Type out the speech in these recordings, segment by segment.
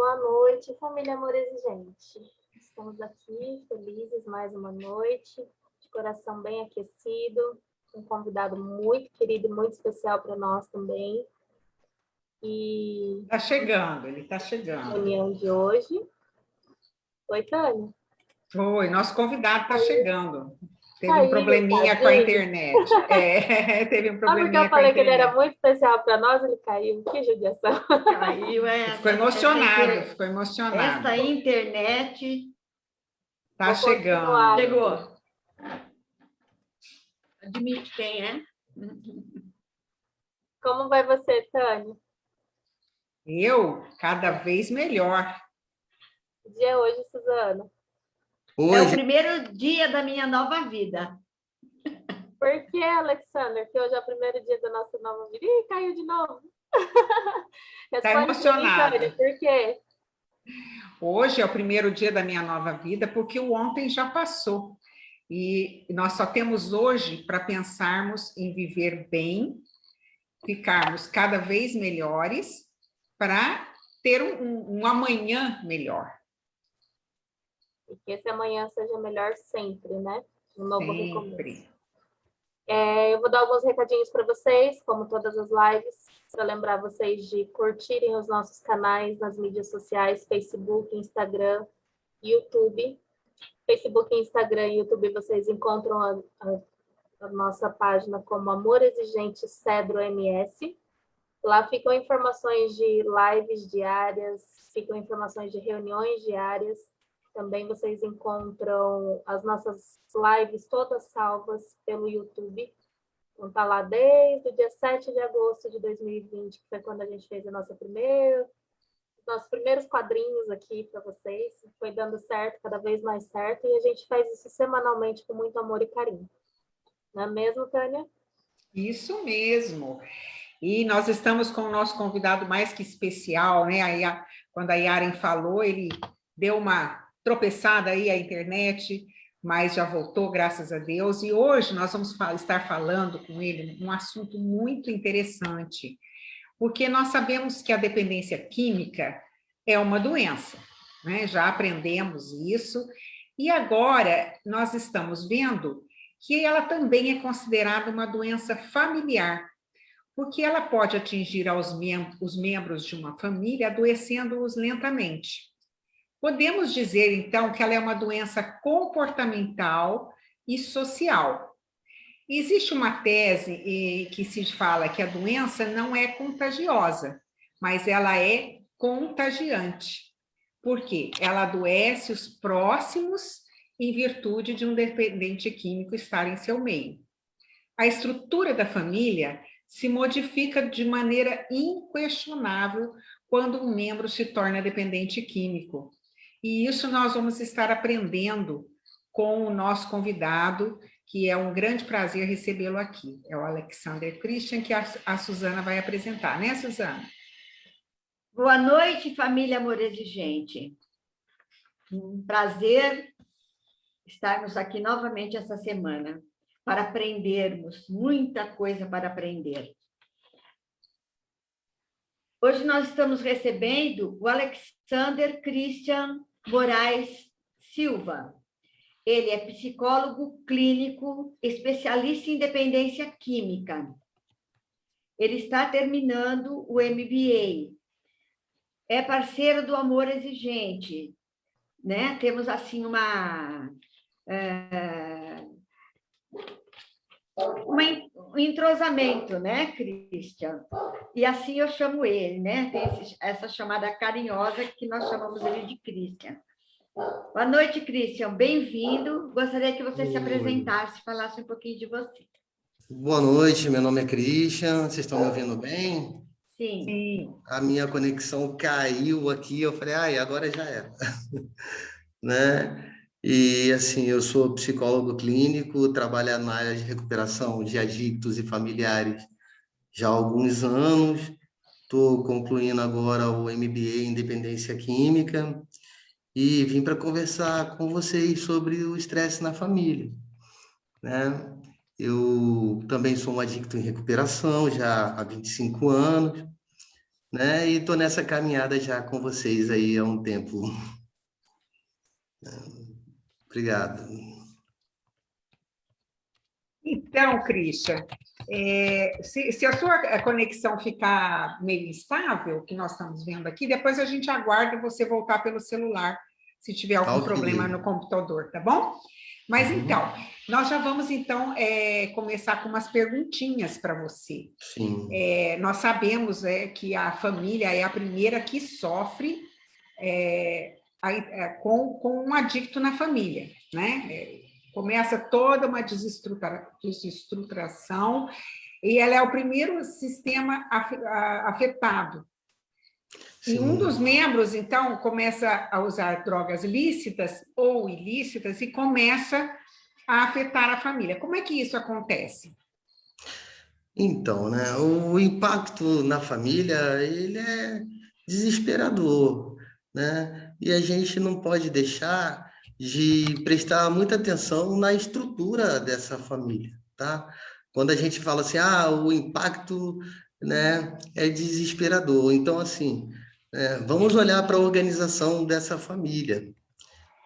Boa noite, família Amor Exigente. Estamos aqui felizes mais uma noite, de coração bem aquecido, um convidado muito querido e muito especial para nós também. E está chegando, ele está chegando. Reunião de hoje. Oi, Tânia. Foi, nosso convidado está chegando. Teve um Aí, probleminha com a internet. Só Teve um porque probleminha eu com a falei que ele era internet. muito especial para nós, ele caiu. Que judiação. Caiu, Ficou emocionado, ficou emocionado. Essa internet... Está chegando. Chegou. Admite quem é. Como vai você, Tânia? Eu, cada vez melhor. Que dia é hoje, Suzana? Hoje. É o primeiro dia da minha nova vida. Por que, Alexander? Que hoje é o primeiro dia da nossa nova vida. Ih, caiu de novo. Está emocionada. Por quê? Hoje é o primeiro dia da minha nova vida, porque o ontem já passou. E nós só temos hoje para pensarmos em viver bem, ficarmos cada vez melhores, para ter um amanhã melhor. E que esse amanhã seja melhor sempre, né? Um novo recomeço. Eu vou dar alguns recadinhos para vocês, como todas as lives, para lembrar vocês de curtirem os nossos canais nas mídias sociais, Facebook, Instagram, YouTube. Facebook, Instagram e YouTube vocês encontram a nossa página como Amor Exigente Cedro MS. Lá ficam informações de lives diárias, ficam informações de reuniões diárias. Também vocês encontram as nossas lives todas salvas pelo YouTube. Então, está lá desde o dia 7 de agosto de 2020, que foi quando a gente fez nossos primeiros quadrinhos aqui para vocês. Foi dando certo, cada vez mais certo, e a gente faz isso semanalmente com muito amor e carinho. Não é mesmo, Tânia? Isso mesmo. E nós estamos com o nosso convidado mais que especial, né? Aí, quando a Yaren falou, ele deu uma tropeçada aí à internet, mas já voltou, graças a Deus. E hoje nós vamos estar falando com ele um assunto muito interessante, porque nós sabemos que a dependência química é uma doença, né? Já aprendemos isso, e agora nós estamos vendo que ela também é considerada uma doença familiar, porque ela pode atingir os membros de uma família, adoecendo-os lentamente. Podemos dizer, então, que ela é uma doença comportamental e social. Existe uma tese que se fala que a doença não é contagiosa, mas ela é contagiante. Por quê? Ela adoece os próximos em virtude de um dependente químico estar em seu meio. A estrutura da família se modifica de maneira inquestionável quando um membro se torna dependente químico. E isso nós vamos estar aprendendo com o nosso convidado, que é um grande prazer recebê-lo aqui. É o Alexander Christian, que a Suzana vai apresentar, né, Suzana? Boa noite, família Amor Exigente. Um prazer estarmos aqui novamente essa semana, para aprendermos, muita coisa para aprender. Hoje nós estamos recebendo o Alexander Christian Moraes Silva. Ele é psicólogo clínico, especialista em dependência química. Ele está terminando o MBA. É parceiro do Amor Exigente, né? Temos, assim, um entrosamento, né, Christian? E assim eu chamo ele, né? Tem essa chamada carinhosa que nós chamamos ele de Christian. Boa noite, Christian. Bem-vindo. Gostaria que você se apresentasse, falasse um pouquinho de você. Boa noite, meu nome é Christian. Vocês estão me ouvindo bem? Sim. Sim. A minha conexão caiu aqui, eu falei, ai, agora já era. Né? E, assim, eu sou psicólogo clínico, trabalho na área de recuperação de adictos e familiares já há alguns anos. Estou concluindo agora o MBA em Dependência Química e vim para conversar com vocês sobre o estresse na família, né? Eu também sou um adicto em recuperação já há 25 anos. né? E estou nessa caminhada já com vocês aí há um tempo. Obrigado. Então, Christian, se a sua conexão ficar meio instável, que nós estamos vendo aqui, depois a gente aguarda você voltar pelo celular, se tiver algum problema no computador, tá bom? Mas então, nós já vamos então começar com umas perguntinhas para você. Sim. Nós sabemos que a família é a primeira que sofre com um adicto na família, né? Começa toda uma desestruturação e ela é o primeiro sistema afetado. Sim. E um dos membros, então, começa a usar drogas lícitas ou ilícitas e começa a afetar a família. Como é que isso acontece? Então, né, o impacto na família, ele é desesperador, né? E a gente não pode deixar de prestar muita atenção na estrutura dessa família, tá? Quando a gente fala assim, o impacto, né, é desesperador. Então, assim, vamos olhar para a organização dessa família,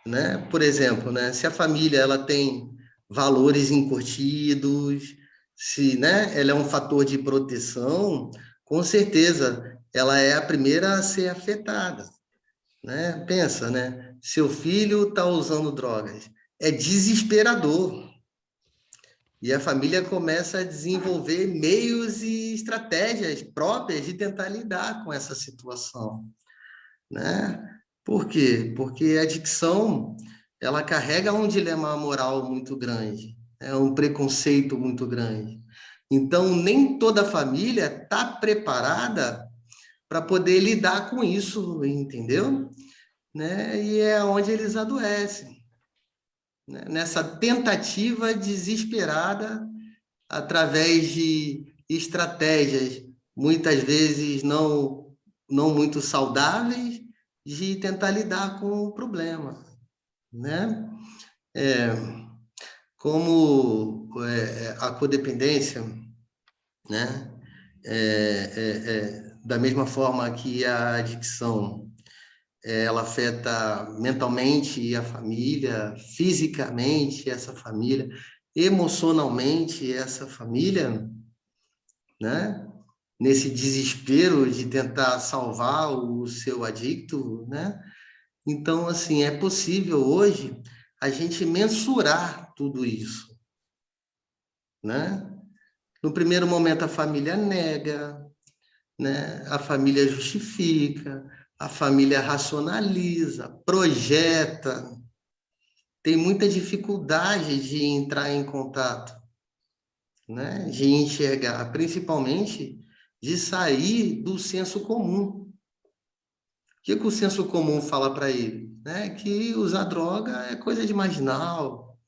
né? Por exemplo, né, se a família ela tem valores encurtidos, se, né, ela é um fator de proteção, com certeza ela é a primeira a ser afetada, né? Pensa, né? Seu filho está usando drogas, é desesperador. E a família começa a desenvolver meios e estratégias próprias de tentar lidar com essa situação, né? Por quê? Porque a adicção, ela carrega um dilema moral muito grande, um preconceito muito grande. Então, nem toda família está preparada para poder lidar com isso, entendeu? Né? E é onde eles adoecem, né? Nessa tentativa desesperada, através de estratégias, muitas vezes não muito saudáveis, de tentar lidar com o problema, né? Como a codependência, né? Da mesma forma que a adicção, ela afeta mentalmente a família, fisicamente essa família, emocionalmente essa família, né? Nesse desespero de tentar salvar o seu adicto, né? Então, assim, é possível hoje a gente mensurar tudo isso, né? No primeiro momento, a família nega, né? A família justifica, a família racionaliza, projeta, tem muita dificuldade de entrar em contato, né? De enxergar, principalmente de sair do senso comum. O que o senso comum fala para ele? Né? Que usar droga é coisa de marginal,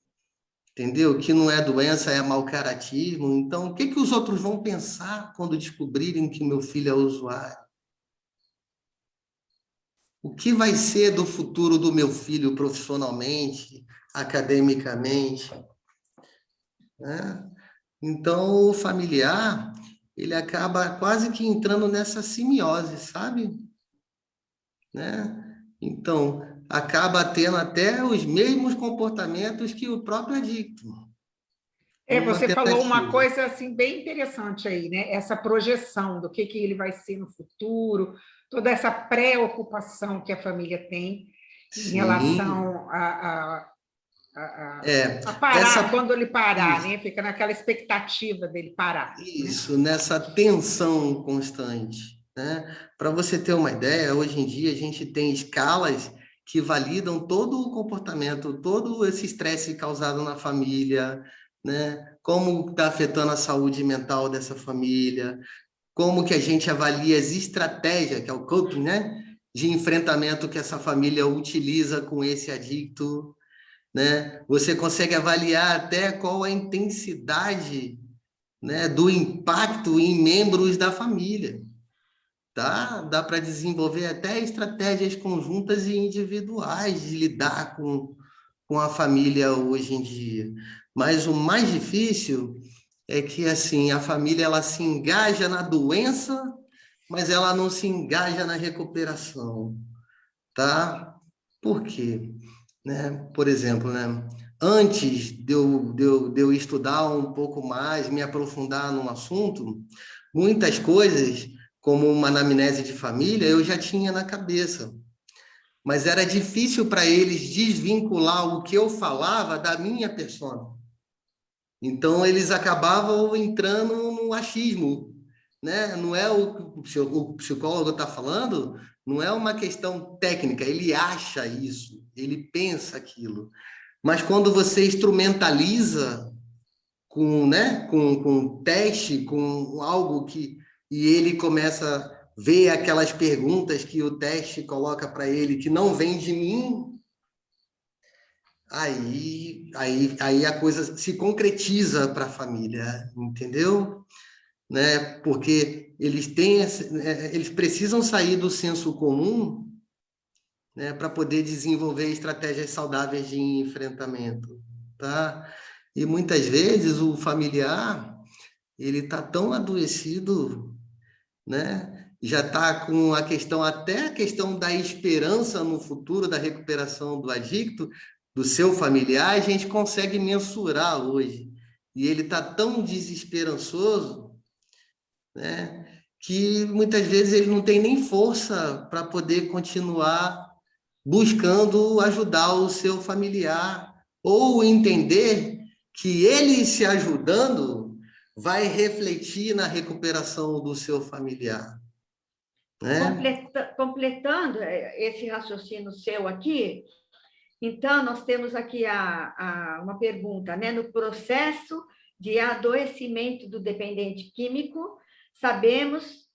entendeu? Que não é doença, é mau caratismo. Então, o que os outros vão pensar quando descobrirem que meu filho é usuário? O que vai ser do futuro do meu filho profissionalmente, academicamente? Né? Então, o familiar, ele acaba quase que entrando nessa simbiose, sabe? Né? Então, acaba tendo até os mesmos comportamentos que o próprio adicto. Você falou uma coisa assim bem interessante aí, né? Essa projeção do que ele vai ser no futuro, toda essa preocupação que a família tem em relação a parar, quando ele parar, né? Fica naquela expectativa dele parar. Isso, né? Nessa tensão constante, né? Para você ter uma ideia, hoje em dia a gente tem escalas que validam todo o comportamento, todo esse estresse causado na família, né? Como está afetando a saúde mental dessa família, como que a gente avalia as estratégias, que é o coping, né? De enfrentamento que essa família utiliza com esse adicto, né? Você consegue avaliar até qual a intensidade, né, do impacto em membros da família, tá? Dá para desenvolver até estratégias conjuntas e individuais de lidar com a família hoje em dia. Mas o mais difícil é que, assim, a família ela se engaja na doença mas ela não se engaja na recuperação, tá? Por quê? Né? Por exemplo, né? Antes de eu estudar um pouco mais, me aprofundar no assunto, muitas coisas, como uma anamnese de família, eu já tinha na cabeça. Mas era difícil para eles desvincular o que eu falava da minha persona. Então, eles acabavam entrando no achismo, né? Não é o psicólogo está falando, não é uma questão técnica, ele acha isso, ele pensa aquilo. Mas quando você instrumentaliza com, né, com teste, com algo que... E ele começa a ver aquelas perguntas que o teste coloca para ele, que não vem de mim, aí a coisa se concretiza para a família, entendeu? Né? Porque eles eles precisam sair do senso comum, né, para poder desenvolver estratégias saudáveis de enfrentamento, tá? E muitas vezes o familiar, ele está tão adoecido, né? Já está com até a questão da esperança no futuro da recuperação do adicto, do seu familiar, a gente consegue mensurar hoje. E ele está tão desesperançoso, né, que muitas vezes ele não tem nem força para poder continuar buscando ajudar o seu familiar, ou entender que ele se ajudando vai refletir na recuperação do seu familiar. Né? Completando esse raciocínio seu aqui, então nós temos aqui uma pergunta, né? No processo de adoecimento do dependente químico, sabemos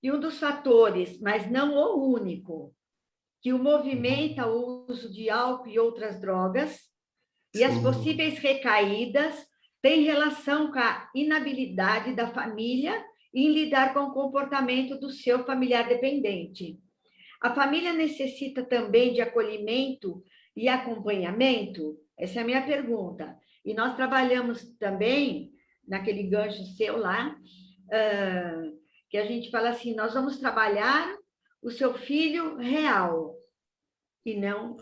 que um dos fatores, mas não o único, que o movimenta o uso de álcool e outras drogas, e as possíveis recaídas têm relação com a inabilidade da família em lidar com o comportamento do seu familiar dependente. A família necessita também de acolhimento e acompanhamento? Essa é a minha pergunta. E nós trabalhamos também, naquele gancho seu lá, que a gente fala assim, nós vamos trabalhar o seu filho real, e não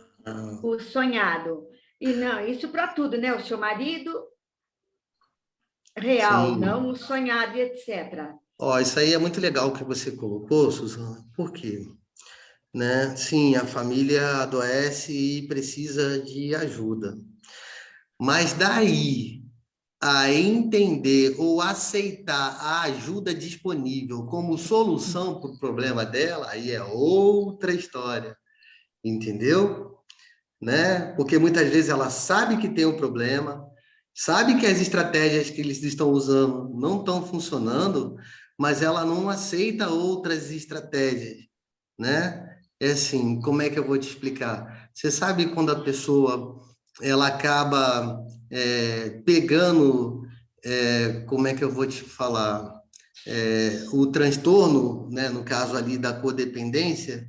o sonhado. E não, isso para tudo, né? O seu marido real, sim, não o sonhado, etc. Isso aí é muito legal que você colocou, Suzana. Por quê? Né? Sim, a família adoece e precisa de ajuda. Mas daí a entender ou aceitar a ajuda disponível como solução para o problema dela, aí é outra história, entendeu? Né? Porque muitas vezes ela sabe que tem um problema, sabe que as estratégias que eles estão usando não estão funcionando, mas ela não aceita outras estratégias, né? É assim, como é que eu vou te explicar? Você sabe quando a pessoa ela acaba pegando, como é que eu vou te falar? O transtorno, né, no caso ali da codependência,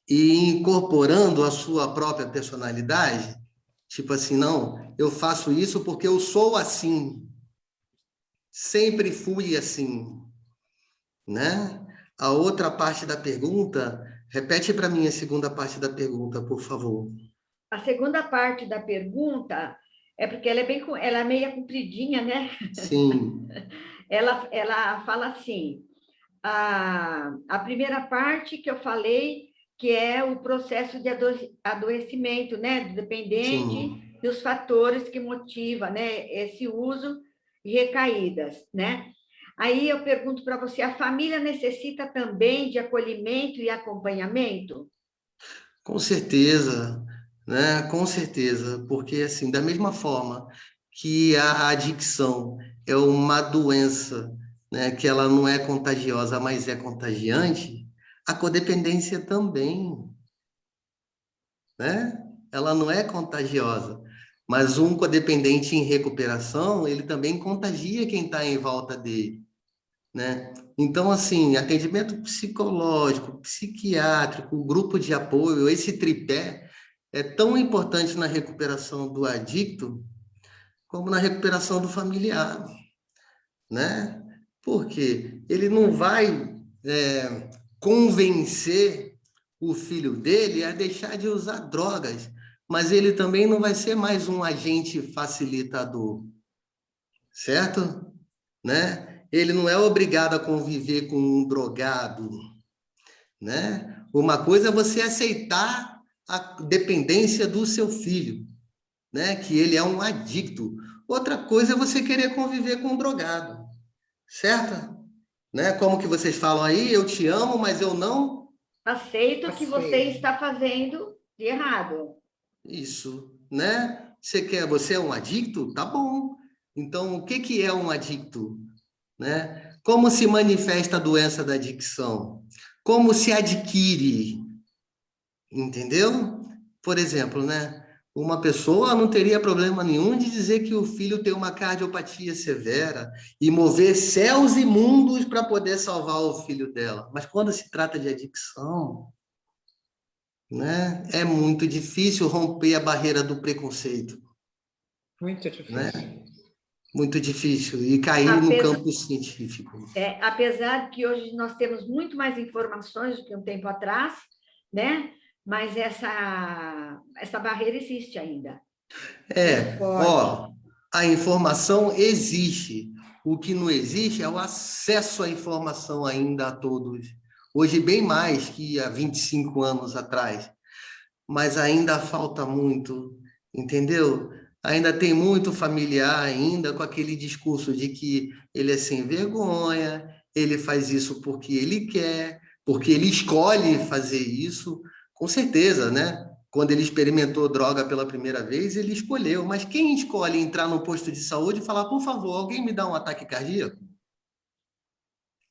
e incorporando a sua própria personalidade, tipo assim, não, eu faço isso porque eu sou assim, sempre fui assim, né? A outra parte da pergunta, repete para mim a segunda parte da pergunta, por favor. A segunda parte da pergunta é porque ela é meio compridinha, né? Sim. Ela fala assim, a primeira parte que eu falei, que é o processo de adoecimento, né, do dependente, sim, e os fatores que motivam, né, esse uso e recaídas, né? Aí eu pergunto para você, a família necessita também de acolhimento e acompanhamento? Com certeza, né? Com certeza, porque assim, da mesma forma que a adicção é uma doença, né, que ela não é contagiosa, mas é contagiante, a codependência também, né? Ela não é contagiosa, mas um codependente em recuperação, ele também contagia quem está em volta dele, né? Então, assim, atendimento psicológico, psiquiátrico, grupo de apoio, esse tripé é tão importante na recuperação do adicto como na recuperação do familiar, né? Porque ele não vai convencer o filho dele a deixar de usar drogas, mas ele também não vai ser mais um agente facilitador, certo? Né? Ele não é obrigado a conviver com um drogado, né? Uma coisa é você aceitar a dependência do seu filho, né? Que ele é um adicto. Outra coisa é você querer conviver com um drogado, certo? Né? Como que vocês falam aí, eu te amo, mas eu não aceito o que você está fazendo de errado. Isso, né? Você é um adicto? Tá bom. Então, o que é um adicto? Né? Como se manifesta a doença da adicção? Como se adquire? Entendeu? Por exemplo, né? Uma pessoa não teria problema nenhum de dizer que o filho tem uma cardiopatia severa e mover céus e mundos para poder salvar o filho dela. Mas quando se trata de adicção, né, é muito difícil romper a barreira do preconceito. Muito difícil. Né? Muito difícil. E cair no campo científico. Apesar que hoje nós temos muito mais informações do que um tempo atrás, né? Mas essa barreira existe ainda. Ó, a informação existe. O que não existe é o acesso à informação ainda a todos. Hoje, bem mais que há 25 anos atrás. Mas ainda falta muito, entendeu? Ainda tem muito familiar ainda com aquele discurso de que ele é sem vergonha, ele faz isso porque ele quer, porque ele escolhe fazer isso. Com certeza, né? Quando ele experimentou droga pela primeira vez, ele escolheu. Mas quem escolhe entrar no posto de saúde e falar, por favor, alguém me dá um ataque cardíaco?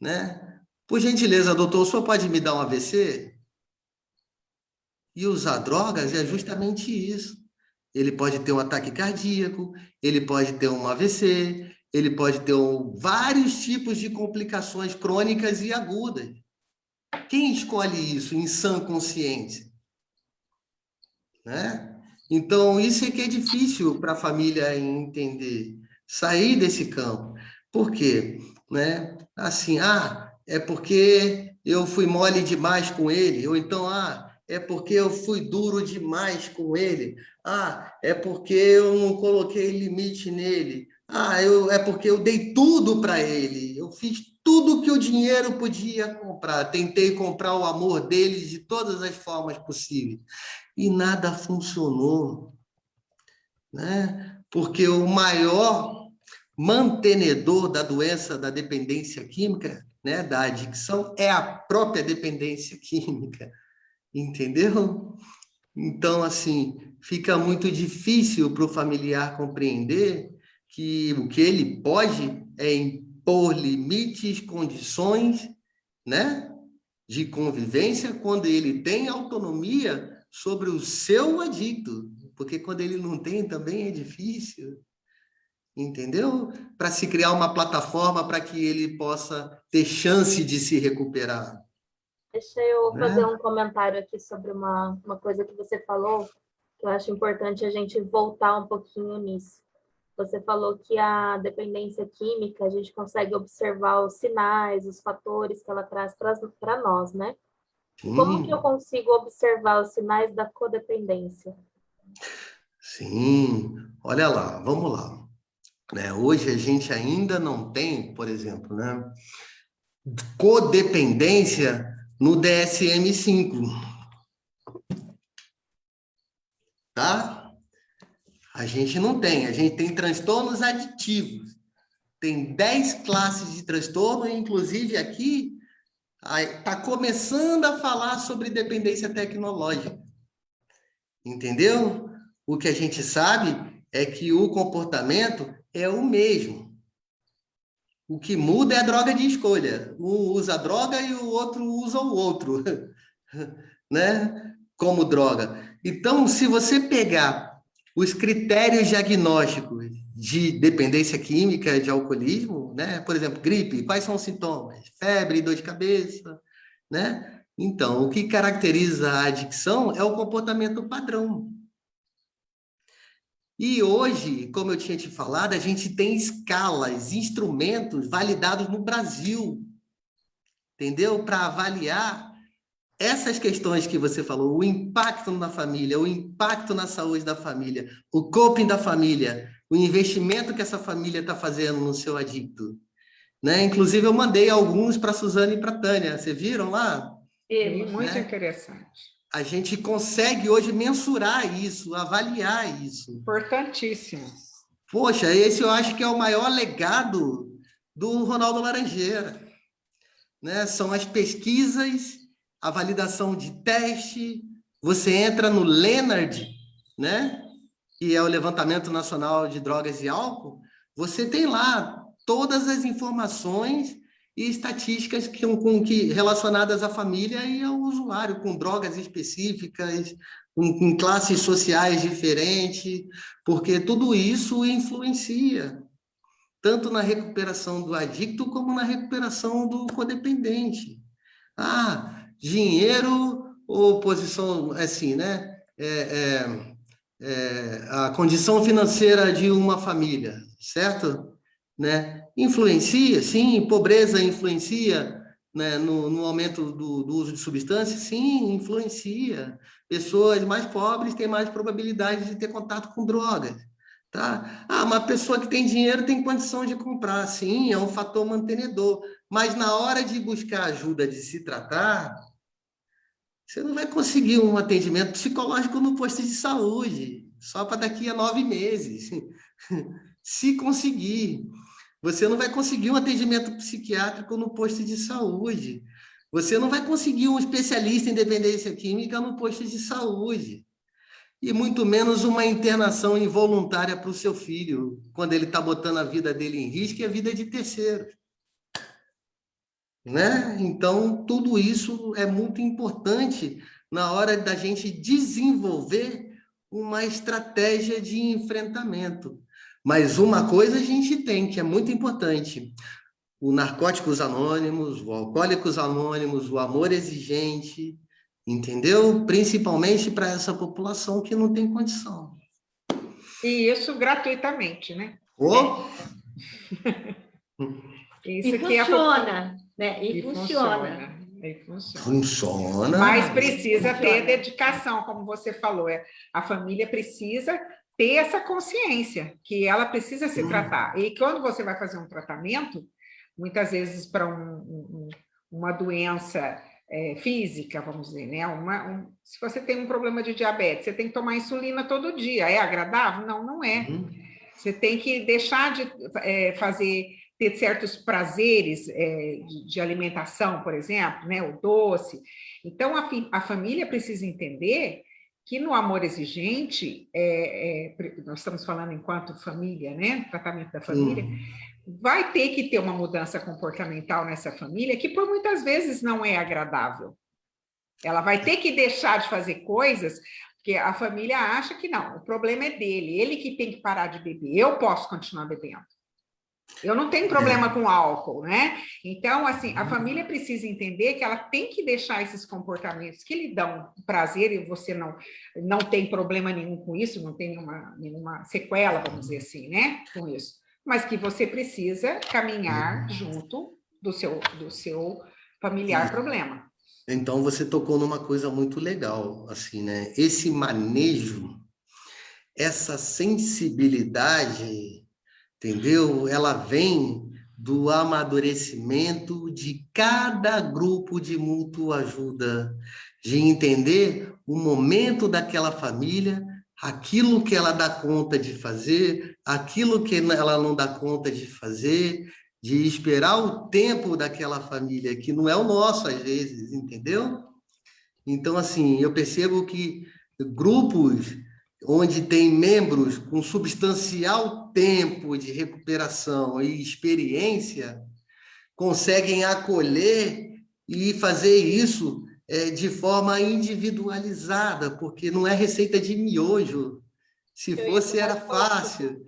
Né? Por gentileza, doutor, o senhor pode me dar um AVC? E usar drogas é justamente isso. Ele pode ter um ataque cardíaco, ele pode ter um AVC, ele pode ter vários tipos de complicações crônicas e agudas. Quem escolhe isso em sã consciência? Né? Então, isso é que é difícil para a família entender, sair desse campo. Por quê? Né? Assim, é porque eu fui mole demais com ele, ou então, é porque eu fui duro demais com ele, é porque eu não coloquei limite nele, é porque eu dei tudo para ele, eu fiz tudo que o dinheiro podia comprar, tentei comprar o amor dele de todas as formas possíveis. E nada funcionou, né? Porque o maior mantenedor da doença da dependência química, né, da adicção, é a própria dependência química, entendeu? Então, assim, fica muito difícil para o familiar compreender que o que ele pode é impor limites, condições, né, de convivência quando ele tem autonomia sobre o seu adicto, porque quando ele não tem também é difícil, entendeu? Para se criar uma plataforma para que ele possa ter chance de se recuperar. Deixa eu fazer um comentário aqui sobre uma coisa que você falou, que eu acho importante a gente voltar um pouquinho nisso. Você falou que a dependência química, a gente consegue observar os sinais, os fatores que ela traz para nós, né? Como que eu consigo observar os sinais da codependência? Sim, olha lá, vamos lá. Né? Hoje a gente ainda não tem, por exemplo, né, codependência no DSM-5. Tá? A gente não tem, a gente tem transtornos aditivos. Tem 10 classes de transtorno, inclusive aqui está começando a falar sobre dependência tecnológica. Entendeu? O que a gente sabe é que o comportamento é o mesmo. O que muda é a droga de escolha. Um usa a droga e o outro usa o outro, né? Como droga. Então, se você pegar os critérios diagnósticos de dependência química, de alcoolismo, né? Por exemplo, gripe, quais são os sintomas? Febre, dor de cabeça, né? Então, o que caracteriza a adicção é o comportamento padrão. E hoje, como eu tinha te falado, a gente tem escalas, instrumentos validados no Brasil. entendeu? Para avaliar essas questões que você falou, o impacto na família, o impacto na saúde da família, o coping da família, o investimento que essa família está fazendo no seu adicto. Né? Inclusive, eu mandei alguns para a Suzane e para a Tânia. Vocês viram lá? Muito interessante. A gente consegue hoje mensurar isso, avaliar isso. Importantíssimo. Poxa, esse eu acho que é o maior legado do Ronaldo Laranjeira. Né? São as pesquisas, a validação de teste. Você entra no Leonard, né? Que é o Levantamento Nacional de Drogas e Álcool, você tem lá todas as informações e estatísticas relacionadas à família e ao usuário, com drogas específicas, em classes sociais diferentes, porque tudo isso influencia, tanto na recuperação do adicto como na recuperação do codependente. Dinheiro ou posição, assim, né? A condição financeira de uma família, certo? Né? Influencia, sim, pobreza influencia, né, no aumento do uso de substâncias, sim, influencia. Pessoas mais pobres têm mais probabilidade de ter contato com drogas. Tá? Uma pessoa que tem dinheiro tem condição de comprar, sim, é um fator mantenedor. Mas na hora de buscar ajuda, de se tratar, você não vai conseguir um atendimento psicológico no posto de saúde, só para daqui a 9 meses. Se conseguir. Você não vai conseguir um atendimento psiquiátrico no posto de saúde. Você não vai conseguir um especialista em dependência química no posto de saúde. E muito menos uma internação involuntária para o seu filho, quando ele está botando a vida dele em risco e a vida de terceiros. Né? Então, tudo isso é muito importante na hora da gente desenvolver uma estratégia de enfrentamento. Mas uma coisa a gente tem, que é muito importante: o Narcóticos Anônimos, o Alcoólicos Anônimos, o Amor Exigente, entendeu? Principalmente para essa população que não tem condição. E isso gratuitamente, né? Isso que funciona, né? E funciona. Funciona. Mas precisa ter dedicação, como você falou. A família precisa ter essa consciência que ela precisa se tratar. E quando você vai fazer um tratamento, muitas vezes para uma doença física, vamos dizer, né? Se você tem um problema de diabetes, você tem que tomar insulina todo dia. É agradável? Não, não é. Você tem que deixar de ter certos prazeres de alimentação, por exemplo, né? O doce. Então, a família precisa entender que no amor exigente, nós estamos falando enquanto família, né? Tratamento da família, vai ter que ter uma mudança comportamental nessa família que por muitas vezes não é agradável. Ela vai ter que deixar de fazer coisas porque a família acha que não, o problema é dele, ele que tem que parar de beber, eu posso continuar bebendo. Eu não tenho problema com álcool, né? Então, assim, a família precisa entender que ela tem que deixar esses comportamentos que lhe dão prazer e você não tem problema nenhum com isso, não tem nenhuma sequela, vamos dizer assim, né? Com isso. Mas que você precisa caminhar junto do seu familiar problema. Então, você tocou numa coisa muito legal, assim, né? Esse manejo, essa sensibilidade, entendeu? Ela vem do amadurecimento de cada grupo de mútua ajuda, de entender o momento daquela família, aquilo que ela dá conta de fazer, aquilo que ela não dá conta de fazer, de esperar o tempo daquela família, que não é o nosso às vezes, entendeu? Então, assim, eu percebo que grupos onde tem membros com substancial tempo de recuperação e experiência, conseguem acolher e fazer isso de forma individualizada, porque não é receita de miojo. Se fosse, era fácil,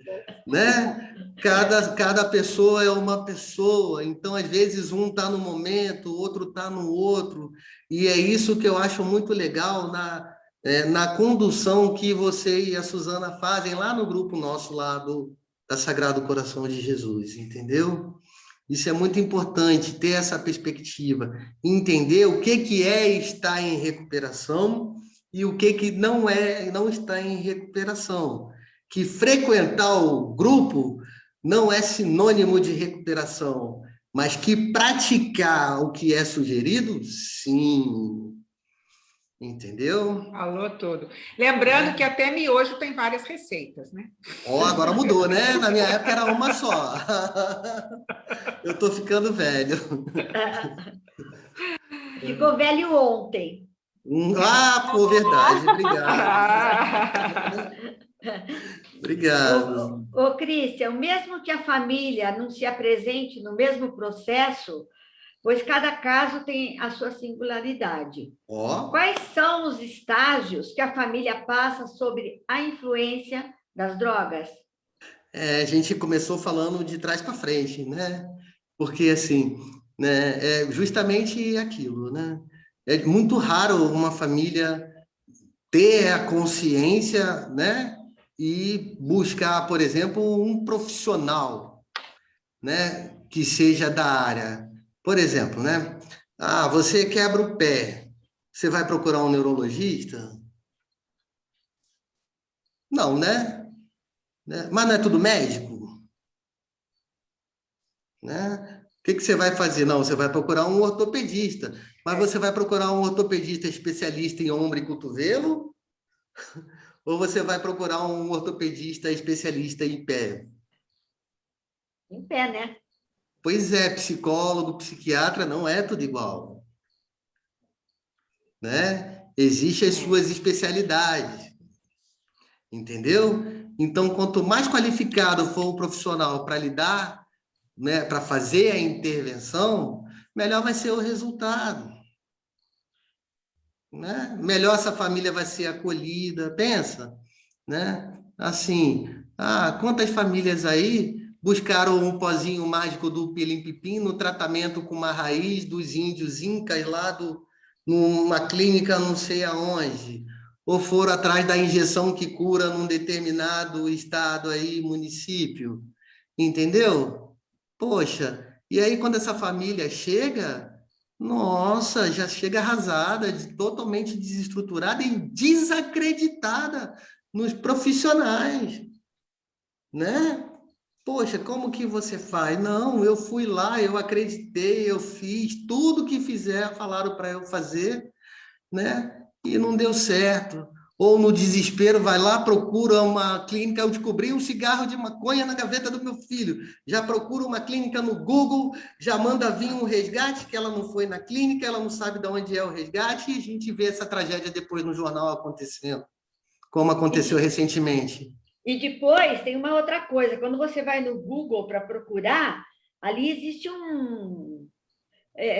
né? Cada pessoa é uma pessoa, então, às vezes, um está no momento, o outro está no outro, e é isso que eu acho muito legal na condução que você e a Suzana fazem lá no grupo nosso, lá da Sagrado Coração de Jesus, entendeu? Isso é muito importante, ter essa perspectiva, entender o que é estar em recuperação e o que não é, não está em recuperação. Que frequentar o grupo não é sinônimo de recuperação, mas que praticar o que é sugerido, sim. Entendeu? Falou tudo. Lembrando que até miojo tem várias receitas, né? Ó, agora mudou, né? Na minha época era uma só. Eu estou ficando velho. Ficou velho ontem. Ah, pô, verdade. Obrigado. Obrigado. Ô, Cristian, mesmo que a família não se apresente no mesmo processo, pois cada caso tem a sua singularidade. Quais são os estágios que a família passa sobre a influência das drogas? A gente começou falando de trás para frente, né? Porque, assim, né, é justamente aquilo, né? É muito raro uma família ter a consciência, né? E buscar, por exemplo, um profissional, né? Que seja da área. Por exemplo, né? Ah, você quebra o pé, você vai procurar um neurologista? Não, né? Mas não é tudo médico? Né? O que você vai fazer? Não, você vai procurar um ortopedista. Mas você vai procurar um ortopedista especialista em ombro e cotovelo? Ou você vai procurar um ortopedista especialista em pé? Em pé, né? Pois é, psicólogo, psiquiatra, não é tudo igual. Né? Existem as suas especialidades. Entendeu? Então, quanto mais qualificado for o profissional para lidar, né, para fazer a intervenção, melhor vai ser o resultado. Né? Melhor essa família vai ser acolhida. Pensa, né? Assim, quantas famílias aí buscaram um pozinho mágico do pilim-pipim no tratamento com uma raiz dos índios incas lá numa clínica não sei aonde, ou foram atrás da injeção que cura num determinado estado aí, município, entendeu? Poxa, e aí quando essa família chega, nossa, já chega arrasada, totalmente desestruturada e desacreditada nos profissionais, né? Poxa, como que você faz? Não, eu fui lá, eu acreditei, eu fiz tudo que fizer, falaram para eu fazer, né? E não deu certo. Ou no desespero, vai lá, procura uma clínica. Eu descobri um cigarro de maconha na gaveta do meu filho. Já procura uma clínica no Google, já manda vir um resgate, que ela não foi na clínica, ela não sabe de onde é o resgate, e a gente vê essa tragédia depois no jornal acontecendo, como aconteceu recentemente. E depois tem uma outra coisa, quando você vai no Google para procurar, ali existe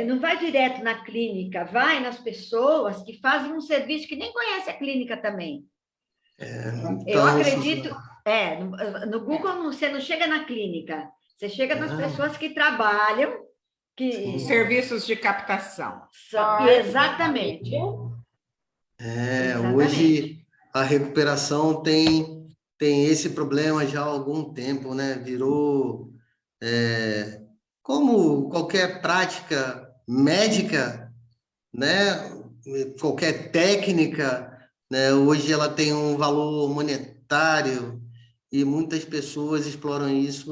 não vai direto na clínica, vai nas pessoas que fazem um serviço que nem conhece a clínica também. Então, eu acredito, no Google você não chega na clínica, você chega nas pessoas que trabalham, serviços de captação. Exatamente. Hoje a recuperação tem esse problema já há algum tempo, né? Virou como qualquer prática médica, né? Qualquer técnica, né? Hoje ela tem um valor monetário e muitas pessoas exploram isso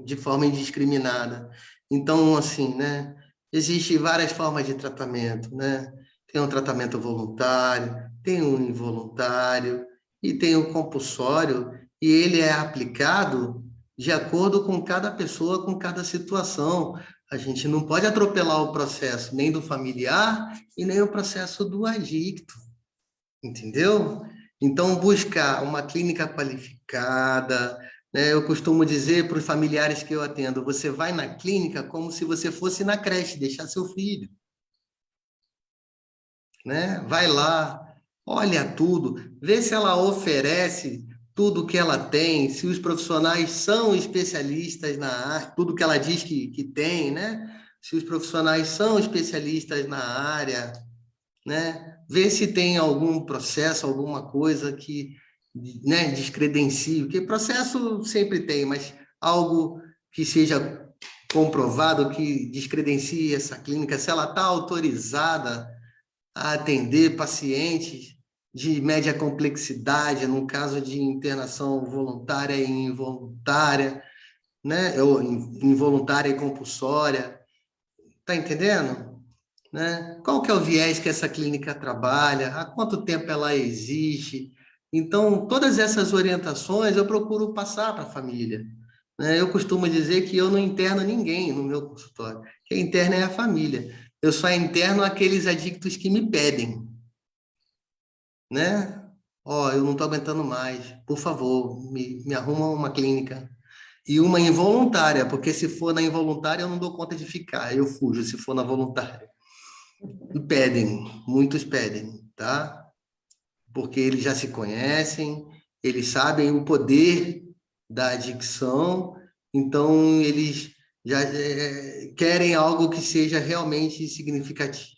de forma indiscriminada. Então, assim, né? Existem várias formas de tratamento, né? Tem um tratamento voluntário, tem um involuntário e tem o compulsório, e ele é aplicado de acordo com cada pessoa, com cada situação. A gente não pode atropelar o processo nem do familiar e nem o processo do adicto, entendeu? Então, buscar uma clínica qualificada, né? Eu costumo dizer para os familiares que eu atendo, você vai na clínica como se você fosse na creche, deixar seu filho. Né? Vai lá, olha tudo, vê se ela oferece tudo que ela tem, se os profissionais são especialistas na área, tudo que ela diz que tem, né? Se os profissionais são especialistas na área, né? Vê se tem algum processo, alguma coisa que, né, descredencie, porque processo sempre tem, mas algo que seja comprovado que descredencia essa clínica, se ela está autorizada a atender pacientes de média complexidade, no caso de internação voluntária e involuntária, né? Ou involuntária e compulsória. Está entendendo? Né? Qual que é o viés que essa clínica trabalha? Há quanto tempo ela existe? Então, todas essas orientações eu procuro passar para a família. Né? Eu costumo dizer que eu não interno ninguém no meu consultório. Quem interna é a família. Eu só interno aqueles adictos que me pedem. Né? Ó, eu não estou aguentando mais. Por favor, me arruma uma clínica. E uma involuntária, porque se for na involuntária eu não dou conta de ficar. Eu fujo se for na voluntária. E pedem, muitos pedem, tá? Porque eles já se conhecem, eles sabem o poder da adicção, então eles já querem algo que seja realmente significativo,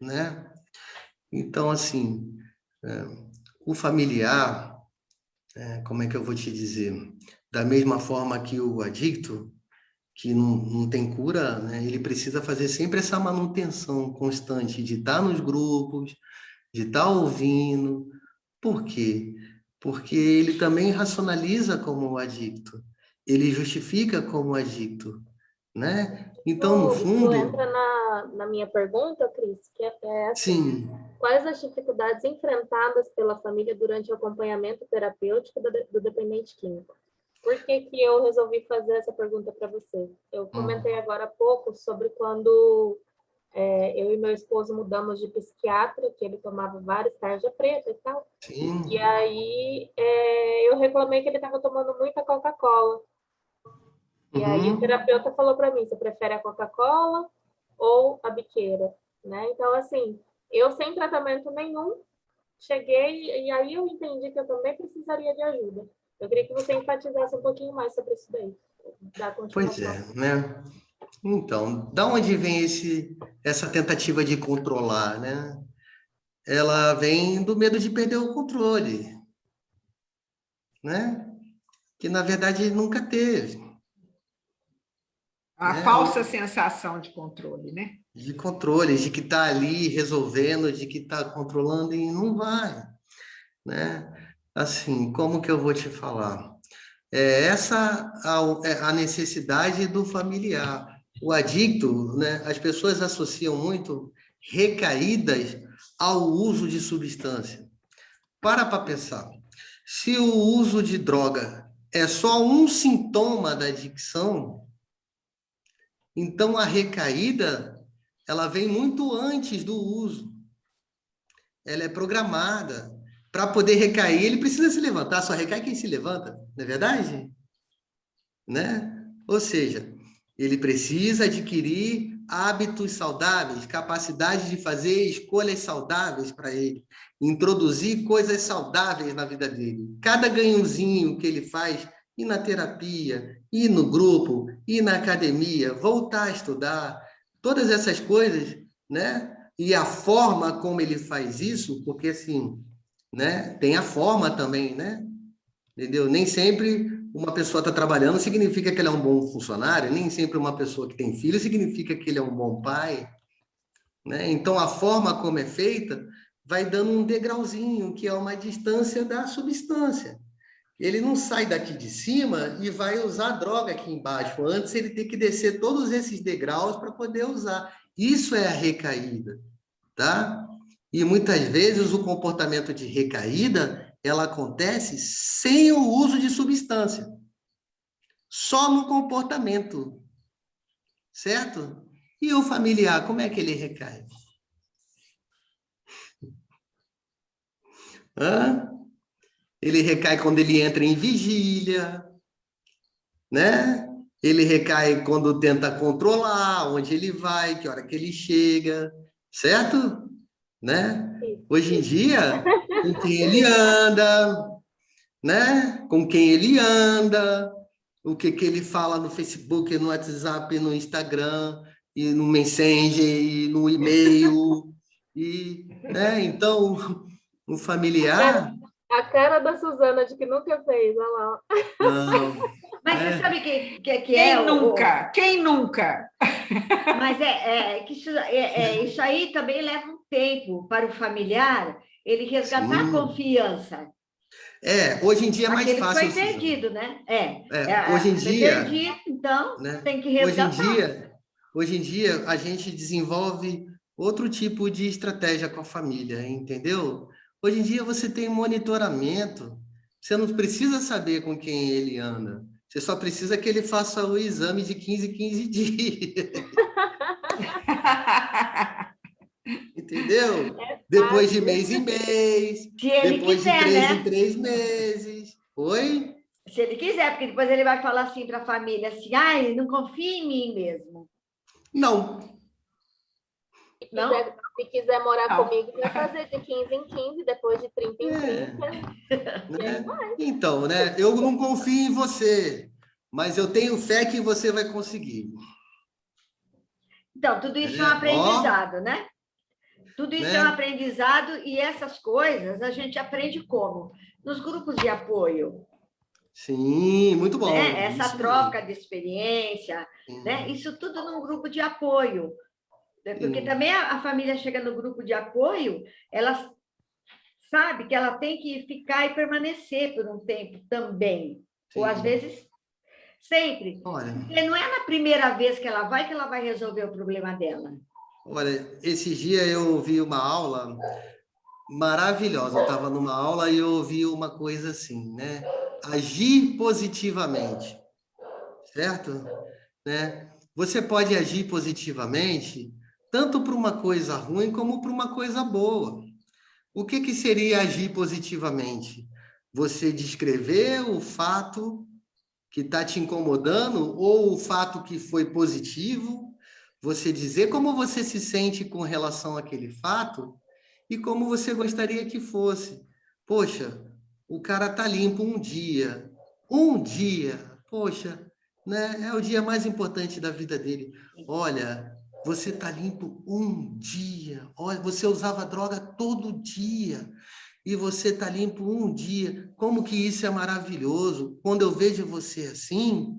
né? Então, assim, o familiar, como é que eu vou te dizer? Da mesma forma que o adicto, que não tem cura, né? Ele precisa fazer sempre essa manutenção constante de estar nos grupos, de estar ouvindo. Por quê? Porque ele também racionaliza como adicto, ele justifica como adicto, né? Então, no Isso fundo... entra na minha pergunta, Cris, que é assim, Sim. quais as dificuldades enfrentadas pela família durante o acompanhamento terapêutico do dependente químico? Por que que eu resolvi fazer essa pergunta para você? Eu comentei agora há pouco sobre quando eu e meu esposo mudamos de psiquiatra, que ele tomava vários tarja preta e tal. Sim. E aí eu reclamei que ele estava tomando muita Coca-Cola. E aí o terapeuta falou para mim, você prefere a Coca-Cola ou a biqueira? Né? Então, assim, eu sem tratamento nenhum, cheguei e aí eu entendi que eu também precisaria de ajuda. Eu queria que você enfatizasse um pouquinho mais sobre isso daí. Pois é, né? Então, da onde vem essa tentativa de controlar, né? Ela vem do medo de perder o controle, né? Que, na verdade, nunca teve. A falsa sensação de controle, né? De controle, de que está ali resolvendo, de que está controlando e não vai, né? Assim, como que eu vou te falar? Essa a necessidade do familiar. O adicto, né? As pessoas associam muito recaídas ao uso de substância. Para pensar. Se o uso de droga é só um sintoma da adicção, então a recaída ela vem muito antes do uso. Ela é programada. Para poder recair, ele precisa se levantar. Só recai quem se levanta, não é verdade? Né? Ou seja, ele precisa adquirir hábitos saudáveis, capacidade de fazer escolhas saudáveis para ele, introduzir coisas saudáveis na vida dele. Cada ganhozinho que ele faz, ir na terapia, ir no grupo, ir na academia, voltar a estudar, todas essas coisas, né? E a forma como ele faz isso, porque assim, né? Tem a forma também, né? Entendeu? Nem sempre uma pessoa está trabalhando significa que ele é um bom funcionário, nem sempre uma pessoa que tem filho significa que ele é um bom pai, né? Então, a forma como é feita vai dando um degrauzinho, que é uma distância da substância. Ele não sai daqui de cima e vai usar droga aqui embaixo. Antes, ele tem que descer todos esses degraus para poder usar. Isso é a recaída, tá? E muitas vezes o comportamento de recaída, ela acontece sem o uso de substância. Só no comportamento. Certo? E o familiar, como é que ele recai? Ele recai quando ele entra em vigília, né? Ele recai quando tenta controlar onde ele vai, que hora que ele chega, certo? Né? Hoje em dia, com quem ele anda, né? Com quem ele anda, o que ele fala no Facebook, no WhatsApp, no Instagram, e no Messenger, e no e-mail, né? Então, o familiar... A cara da Suzana de que nunca fez, olha lá. Não, Mas você sabe que Quem nunca? Quem nunca? Mas que isso aí também leva um tempo para o familiar ele resgatar a confiança. Hoje em dia é mais Aquele fácil, que foi perdido, né? Hoje em Foi dia, perdido, então né? tem que resgatar. Hoje em dia, a gente desenvolve outro tipo de estratégia com a família, entendeu? Hoje em dia você tem monitoramento, você não precisa saber com quem ele anda, você só precisa que ele faça o exame de 15 em 15 dias. Entendeu? Depois de mês em mês, se ele depois quiser, de 3 né? em 3 meses. Oi? Se ele quiser, porque depois ele vai falar assim para a família, assim, ai, não confia em mim mesmo. Não. Se quiser morar comigo, vai fazer de 15 em 15, depois de 30 em 30. Né? Então, né? Eu não confio em você, mas eu tenho fé que você vai conseguir. Então, tudo isso é um aprendizado, né? Tudo isso é um aprendizado e essas coisas a gente aprende como? Nos grupos de apoio. Sim, muito bom. Né? Essa troca de experiência, né? Isso tudo num grupo de apoio. Porque também a família chega no grupo de apoio, ela sabe que ela tem que ficar e permanecer por um tempo também. Sim. Ou às vezes, sempre. Olha, porque não é na primeira vez que ela vai resolver o problema dela. Olha, esses dias eu ouvi uma aula maravilhosa. Eu estava numa aula e eu ouvi uma coisa assim, né? Agir positivamente, certo? Né? Você pode agir positivamente tanto para uma coisa ruim como para uma coisa boa. O que seria agir positivamente? Você descrever o fato que está te incomodando ou o fato que foi positivo, você dizer como você se sente com relação àquele fato e como você gostaria que fosse. Poxa, o cara tá limpo um dia, poxa, né? É o dia mais importante da vida dele. Olha, você tá limpo um dia. Olha, você usava droga todo dia e você tá limpo um dia. Como que isso é maravilhoso? Quando eu vejo você assim,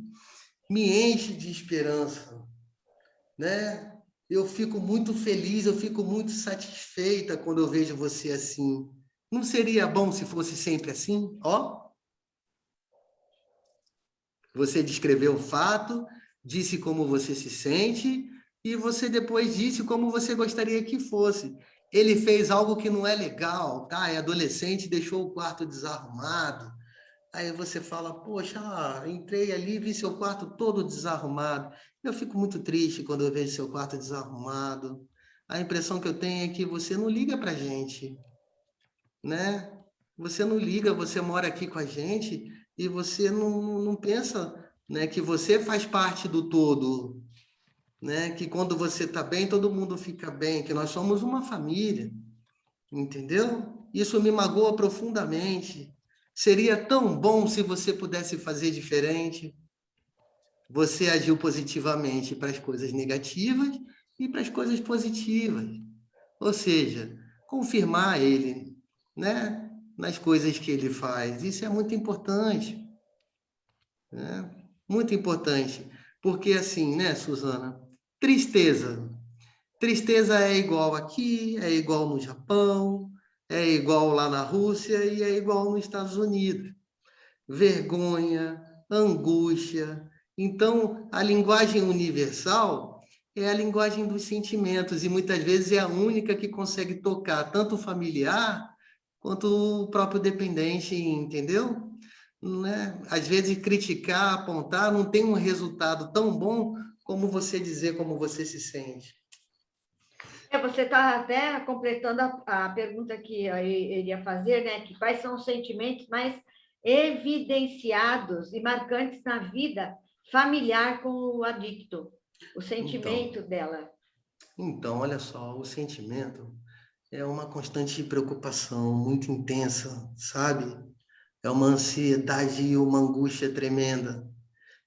me enche de esperança, né? Eu fico muito feliz, eu fico muito satisfeita quando eu vejo você assim. Não seria bom se fosse sempre assim? Ó, você descreveu o fato, disse como você se sente e você depois disse como você gostaria que fosse. Ele fez algo que não é legal, tá? É adolescente, deixou o quarto desarrumado. Aí você fala, poxa, entrei ali e vi seu quarto todo desarrumado. Eu fico muito triste quando eu vejo seu quarto desarrumado. A impressão que eu tenho é que você não liga pra gente, né? Você não liga, você mora aqui com a gente e você não pensa, né, que você faz parte do todo, né? Que quando você está bem, todo mundo fica bem, que nós somos uma família, entendeu? Isso me magoa profundamente. Seria tão bom se você pudesse fazer diferente. Você agiu positivamente para as coisas negativas e para as coisas positivas. Ou seja, confirmar ele, né, nas coisas que ele faz. Isso é muito importante. Né? Muito importante. Porque assim, né, Suzana? Tristeza. Tristeza é igual aqui, é igual no Japão, é igual lá na Rússia e é igual nos Estados Unidos. Vergonha, angústia. Então, a linguagem universal é a linguagem dos sentimentos e muitas vezes é a única que consegue tocar tanto o familiar quanto o próprio dependente, entendeu? Né? Às vezes, criticar, apontar, não tem um resultado tão bom como você dizer como você se sente. Você está até completando a pergunta que eu iria fazer, né? Que quais são os sentimentos mais evidenciados e marcantes na vida familiar com o adicto? O sentimento dela. Então, olha só, o sentimento é uma constante preocupação muito intensa, sabe? É uma ansiedade e uma angústia tremenda,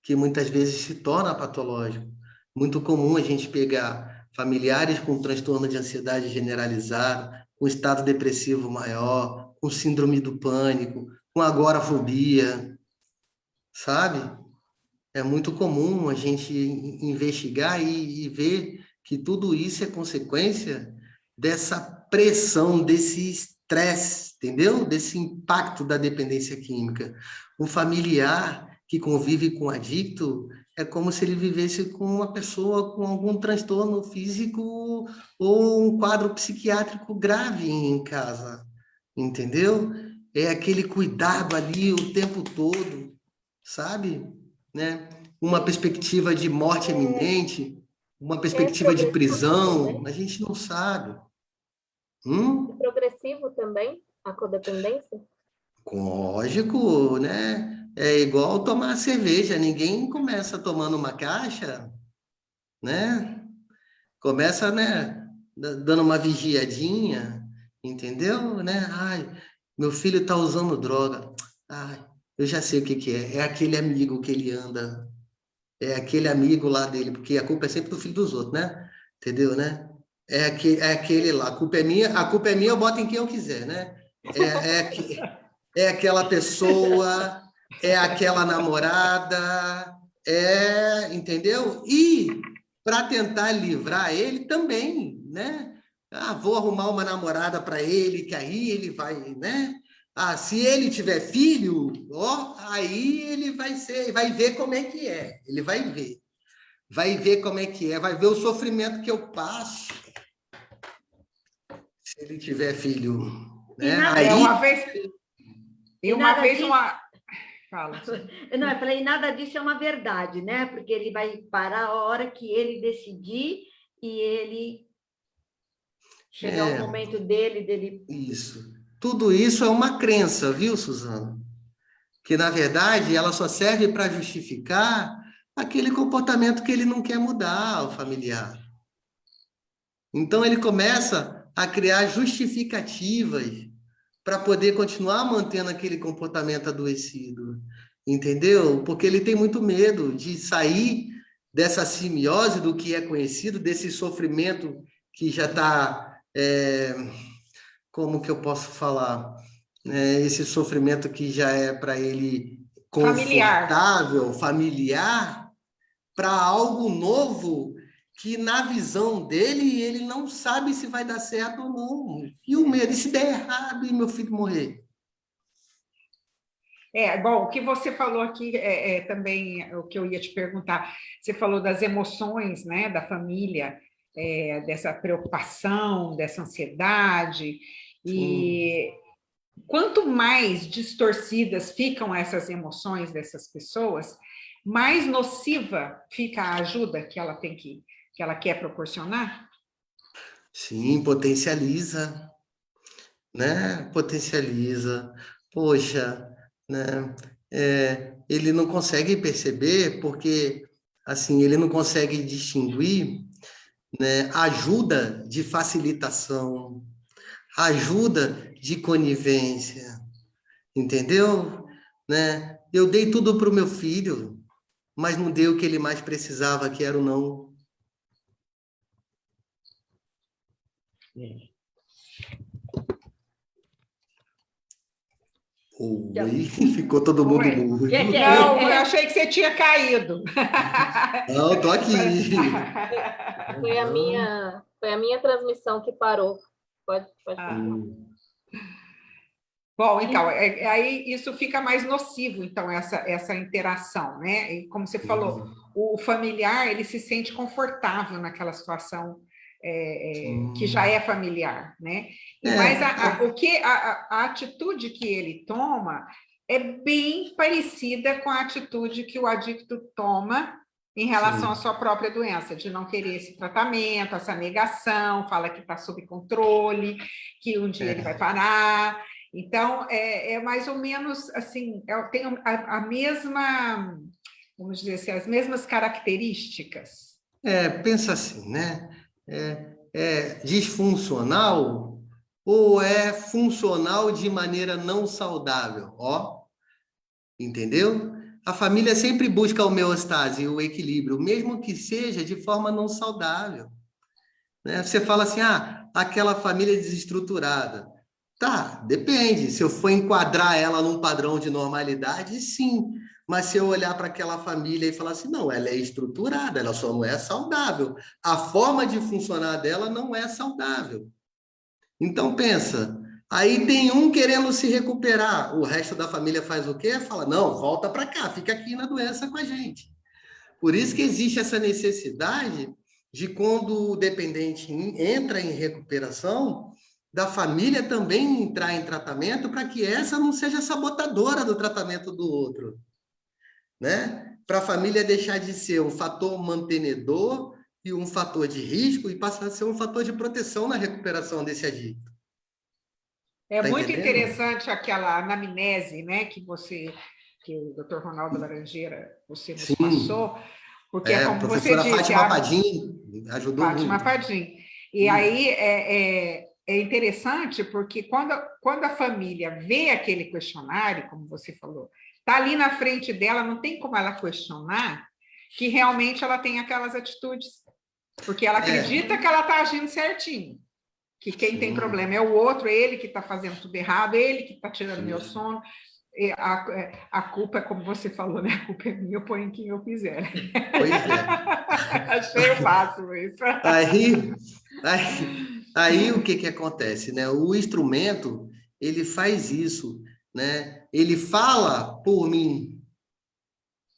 que muitas vezes se torna patológico. Muito comum a gente pegar familiares com transtorno de ansiedade generalizada, com estado depressivo maior, com síndrome do pânico, com agorafobia, sabe? é muito comum a gente investigar e ver que tudo isso é consequência dessa pressão, desse estresse, entendeu? Desse impacto da dependência química. Um familiar que convive com adicto é como se ele vivesse com uma pessoa com algum transtorno físico ou um quadro psiquiátrico grave em casa, entendeu? É aquele cuidado ali o tempo todo, sabe? Né? Uma perspectiva de morte iminente, uma perspectiva de prisão, a gente não sabe. É progressivo também, a codependência? Lógico, né? É igual tomar cerveja, ninguém começa tomando uma caixa, né? Começa, né, dando uma vigiadinha, entendeu? Né? Ai, meu filho está usando droga. Ai, eu já sei o que que é. É aquele amigo que ele anda. É aquele amigo lá dele, porque a culpa é sempre do filho dos outros, né? Entendeu, né? É aquele lá. A culpa é minha, eu boto em quem eu quiser, né? É aquela pessoa, é aquela namorada, entendeu? E para tentar livrar ele também, né? Ah, vou arrumar uma namorada para ele, que aí ele vai, né? Ah, se ele tiver filho, ó, aí ele vai ver como é que é. Ele vai ver como é que é, vai ver o sofrimento que eu passo se ele tiver filho, né? Aí Uma vez uma fala. Não, eu falei, nada disso é uma verdade, né? Porque ele vai parar a hora que ele decidir e ele chegar o momento dele. Isso. Tudo isso é uma crença, viu, Suzana? Que, na verdade, ela só serve para justificar aquele comportamento que ele não quer mudar, o familiar. Então, ele começa a criar justificativas para poder continuar mantendo aquele comportamento adoecido, entendeu? Porque ele tem muito medo de sair dessa simbiose do que é conhecido, desse sofrimento que já está, como que eu posso falar? Esse sofrimento que já é para ele confortável, familiar, para algo novo que na visão dele ele não sabe se vai dar certo ou não. E o medo, e se der errado e meu filho morrer? Bom, o que você falou aqui também o que eu ia te perguntar. Você falou das emoções, né, da família, dessa preocupação, dessa ansiedade, e quanto mais distorcidas ficam essas emoções dessas pessoas, mais nociva fica a ajuda que ela que ela quer proporcionar? Sim, potencializa, né? Potencializa. Poxa, né? Ele não consegue perceber porque, assim, ele não consegue distinguir, né? Ajuda de facilitação, ajuda de conivência, entendeu? Né? Eu dei tudo para o meu filho, mas não dei o que ele mais precisava, que era o não. Oi, ficou todo mundo mudo. Não, eu achei que você tinha caído. Não, tô aqui. Foi a minha transmissão que parou. Pode falar. Bom, então, aí isso fica mais nocivo, então, essa interação, né? E como você falou, o familiar, ele se sente confortável naquela situação que já é familiar, né? Mas a atitude que ele toma é bem parecida com a atitude que o adicto toma em relação à sua própria doença, de não querer esse tratamento, essa negação, fala que está sob controle, que um dia ele vai parar. Então, é mais ou menos assim, tem a mesma, vamos dizer assim, as mesmas características. Pensa assim, né? É disfuncional ou é funcional de maneira não saudável? Ó, entendeu? A família sempre busca a homeostase, o equilíbrio, mesmo que seja de forma não saudável. Né? Você fala assim, aquela família desestruturada. Tá, depende. Se eu for enquadrar ela num padrão de normalidade, sim. Mas se eu olhar para aquela família e falar assim, não, ela é estruturada, ela só não é saudável. A forma de funcionar dela não é saudável. Então, pensa, aí tem um querendo se recuperar, o resto da família faz o quê? Fala, não, volta para cá, fica aqui na doença com a gente. Por isso que existe essa necessidade de quando o dependente entra em recuperação, da família também entrar em tratamento para que essa não seja sabotadora do tratamento do outro, né? Para a família deixar de ser um fator mantenedor e um fator de risco e passar a ser um fator de proteção na recuperação desse adicto. É Tá muito entendendo? interessante aquela anamnese, né, que o Dr. Ronaldo Laranjeira, você nos passou, porque é A como você professora disse, Fátima Padim ajudou Fátima muito. Padim. E aí é interessante porque quando a família vê aquele questionário, como você falou, está ali na frente dela, não tem como ela questionar que realmente ela tem aquelas atitudes, porque ela acredita que ela está agindo certinho. Que quem tem problema é o outro, é ele que está fazendo tudo errado, é ele que está tirando meu sono. A culpa é como você falou, né? A culpa é minha, eu ponho em quem eu quiser. Pois é. Achei o máximo isso. Aí o que acontece, né? O instrumento, ele faz isso, né? Ele fala por mim,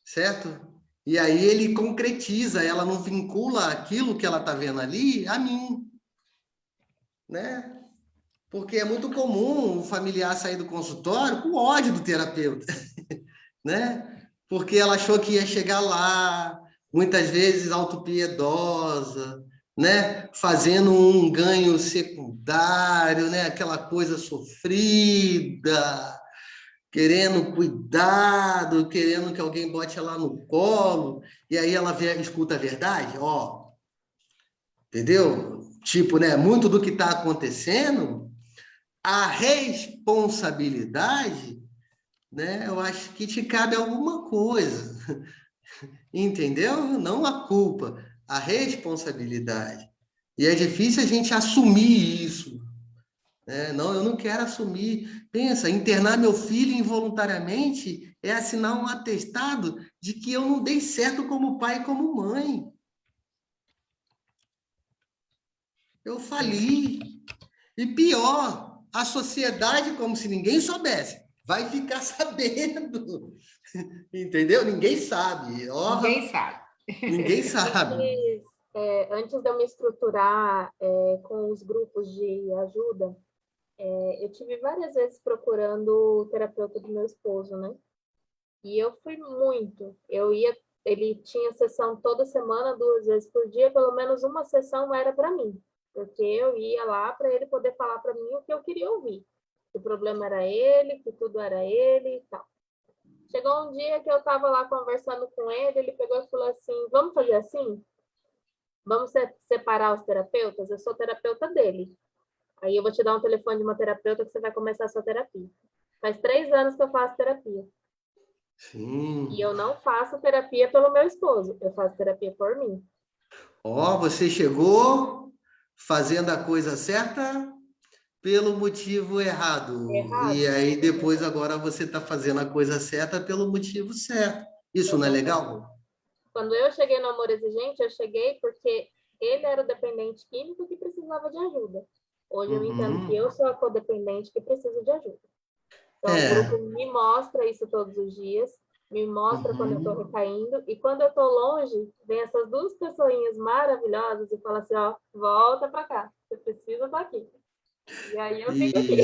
certo? E aí ele concretiza, ela não vincula aquilo que ela está vendo ali a mim, né? Porque é muito comum o familiar sair do consultório com ódio do terapeuta, né? Porque ela achou que ia chegar lá, muitas vezes autopiedosa, né? Fazendo um ganho secundário, né? Aquela coisa sofrida, querendo cuidado, querendo que alguém bote ela no colo, e aí ela escuta a verdade, ó, entendeu? Tipo, né? Muito do que está acontecendo, a responsabilidade, né? Eu acho que te cabe alguma coisa, entendeu? Não a culpa, a responsabilidade. E é difícil a gente assumir isso, né? Não, eu não quero assumir. Pensa, internar meu filho involuntariamente é assinar um atestado de que eu não dei certo como pai e como mãe. Eu fali. E pior, a sociedade, como se ninguém soubesse, vai ficar sabendo. Entendeu? Ninguém sabe. Oh, Ninguém sabe. Ninguém sabe. Antes de eu me estruturar com os grupos de ajuda, eu tive várias vezes procurando o terapeuta do meu esposo, né? E eu fui muito. Ele tinha sessão toda semana, 2 vezes por dia, pelo menos uma sessão era para mim, porque eu ia lá para ele poder falar para mim o que eu queria ouvir. Que o problema era ele, que tudo era ele e tal. Chegou um dia que eu estava lá conversando com ele, ele pegou e falou assim, vamos fazer assim? Vamos separar os terapeutas? Eu sou terapeuta dele. Aí eu vou te dar um telefone de uma terapeuta que você vai começar a sua terapia. Faz 3 anos que eu faço terapia. Sim. E eu não faço terapia pelo meu esposo, eu faço terapia por mim. Ó, você chegou fazendo a coisa certa pelo motivo errado. E aí depois agora você está fazendo a coisa certa pelo motivo certo. Isso não é legal? Quando eu cheguei no Amor Exigente, eu cheguei porque ele era o dependente químico que precisava de ajuda. Hoje eu entendo que eu sou a codependente que precisa de ajuda. Então, o grupo me mostra isso todos os dias, me mostra quando eu estou recaindo, e quando eu estou longe, vem essas 2 pessoinhas maravilhosas e falam assim, ó, volta para cá, você precisa estar aqui. E aí eu fico aqui.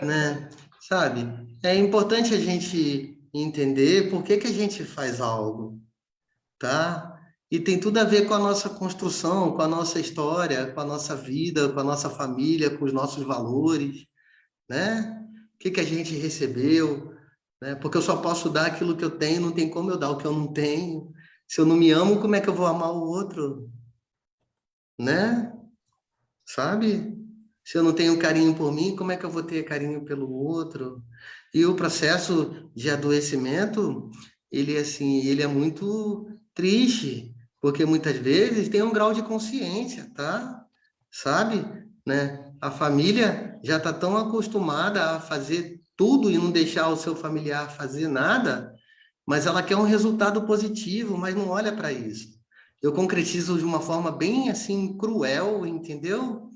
Né? Sabe, é importante a gente entender por que a gente faz algo, tá? E tem tudo a ver com a nossa construção, com a nossa história, com a nossa vida, com a nossa família, com os nossos valores, né? O que a gente recebeu, né? Porque eu só posso dar aquilo que eu tenho, não tem como eu dar o que eu não tenho. Se eu não me amo, como é que eu vou amar o outro? Né? Sabe? Se eu não tenho carinho por mim, como é que eu vou ter carinho pelo outro? E o processo de adoecimento, ele é muito triste, porque muitas vezes tem um grau de consciência, tá? Sabe? Né? A família já está tão acostumada a fazer tudo e não deixar o seu familiar fazer nada, mas ela quer um resultado positivo, mas não olha para isso. Eu concretizo de uma forma bem, assim, cruel, entendeu?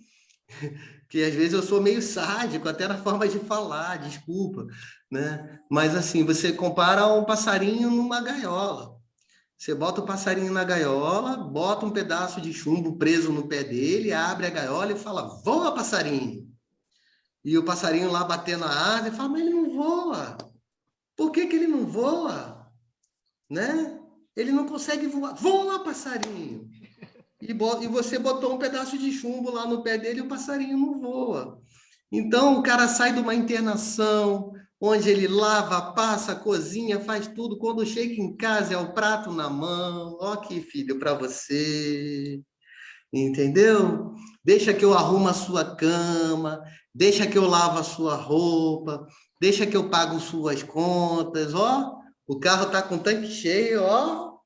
Que às vezes eu sou meio sádico, até na forma de falar, desculpa, né? Mas, assim, você compara um passarinho numa gaiola. Você bota o passarinho na gaiola, bota um pedaço de chumbo preso no pé dele, abre a gaiola e fala, voa, passarinho. E o passarinho lá batendo a asa e fala, mas ele não voa. Por que que ele não voa? Né? Ele não consegue voar. Voa, passarinho! E você botou um pedaço de chumbo lá no pé dele e o passarinho não voa. Então, o cara sai de uma internação, onde ele lava, passa, cozinha, faz tudo. Quando chega em casa, é o prato na mão. Ó, que filho para você. Entendeu? Deixa que eu arrumo a sua cama, deixa que eu lavo a sua roupa, deixa que eu pago suas contas. Ó, o carro tá com o tanque cheio, ó,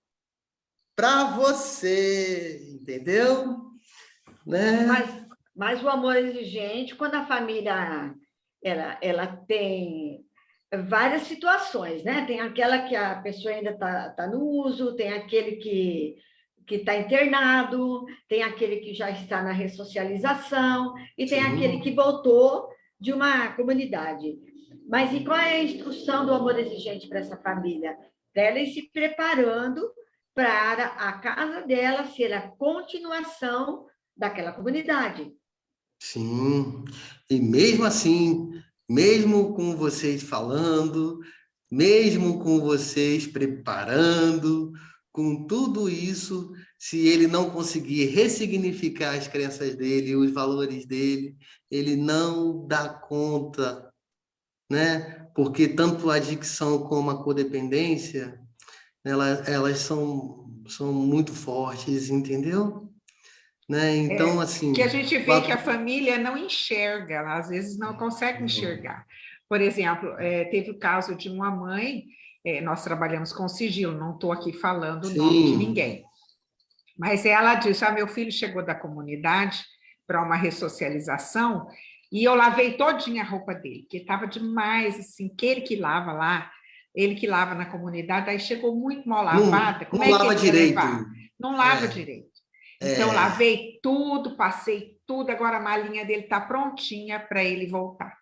para você. Entendeu? Né? Mas o amor exigente, quando a família ela tem várias situações, né? Tem aquela que a pessoa ainda tá no uso, tem aquele que está internado, tem aquele que já está na ressocialização, e tem aquele que voltou de uma comunidade. Mas e qual é a instrução do amor exigente para essa família? Para ela ir se preparando para a casa dela ser a continuação daquela comunidade. Sim, e mesmo assim, mesmo com vocês falando, mesmo com vocês preparando, com tudo isso, se ele não conseguir ressignificar as crenças dele, os valores dele, ele não dá conta, né? Porque tanto a adicção como a codependência, elas são muito fortes, entendeu? Né? Então, assim... Que a gente vê que a família não enxerga, ela às vezes não consegue enxergar. Por exemplo, teve o caso de uma mãe, nós trabalhamos com sigilo, não estou aqui falando o nome de ninguém, mas ela disse, meu filho chegou da comunidade para uma ressocialização e eu lavei todinha a roupa dele, que estava demais, assim, que ele que lava lá, ele que lava na comunidade, aí chegou muito mal lavada, como é que ele ia levar? Não lava direito. Então, lavei tudo, passei tudo, agora a malinha dele está prontinha para ele voltar.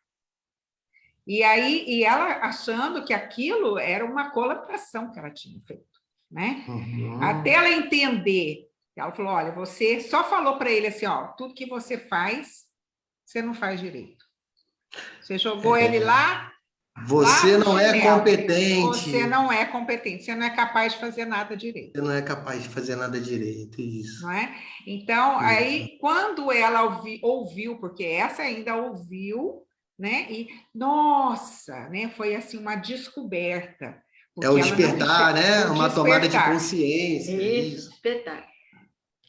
E aí, ela achando que aquilo era uma colaboração que ela tinha feito, né? Até ela entender, ela falou, olha, você só falou para ele assim, ó, tudo que você faz, você não faz direito. Você jogou ele lá... Você não é competente. Você não é competente, você não é capaz de fazer nada direito. Você não é capaz de fazer nada direito, isso. Não é? Então, aí, quando ela ouviu, porque essa ainda ouviu, né? E, nossa, né? Foi assim uma descoberta. É o despertar, né? Uma tomada de consciência. Isso, despertar.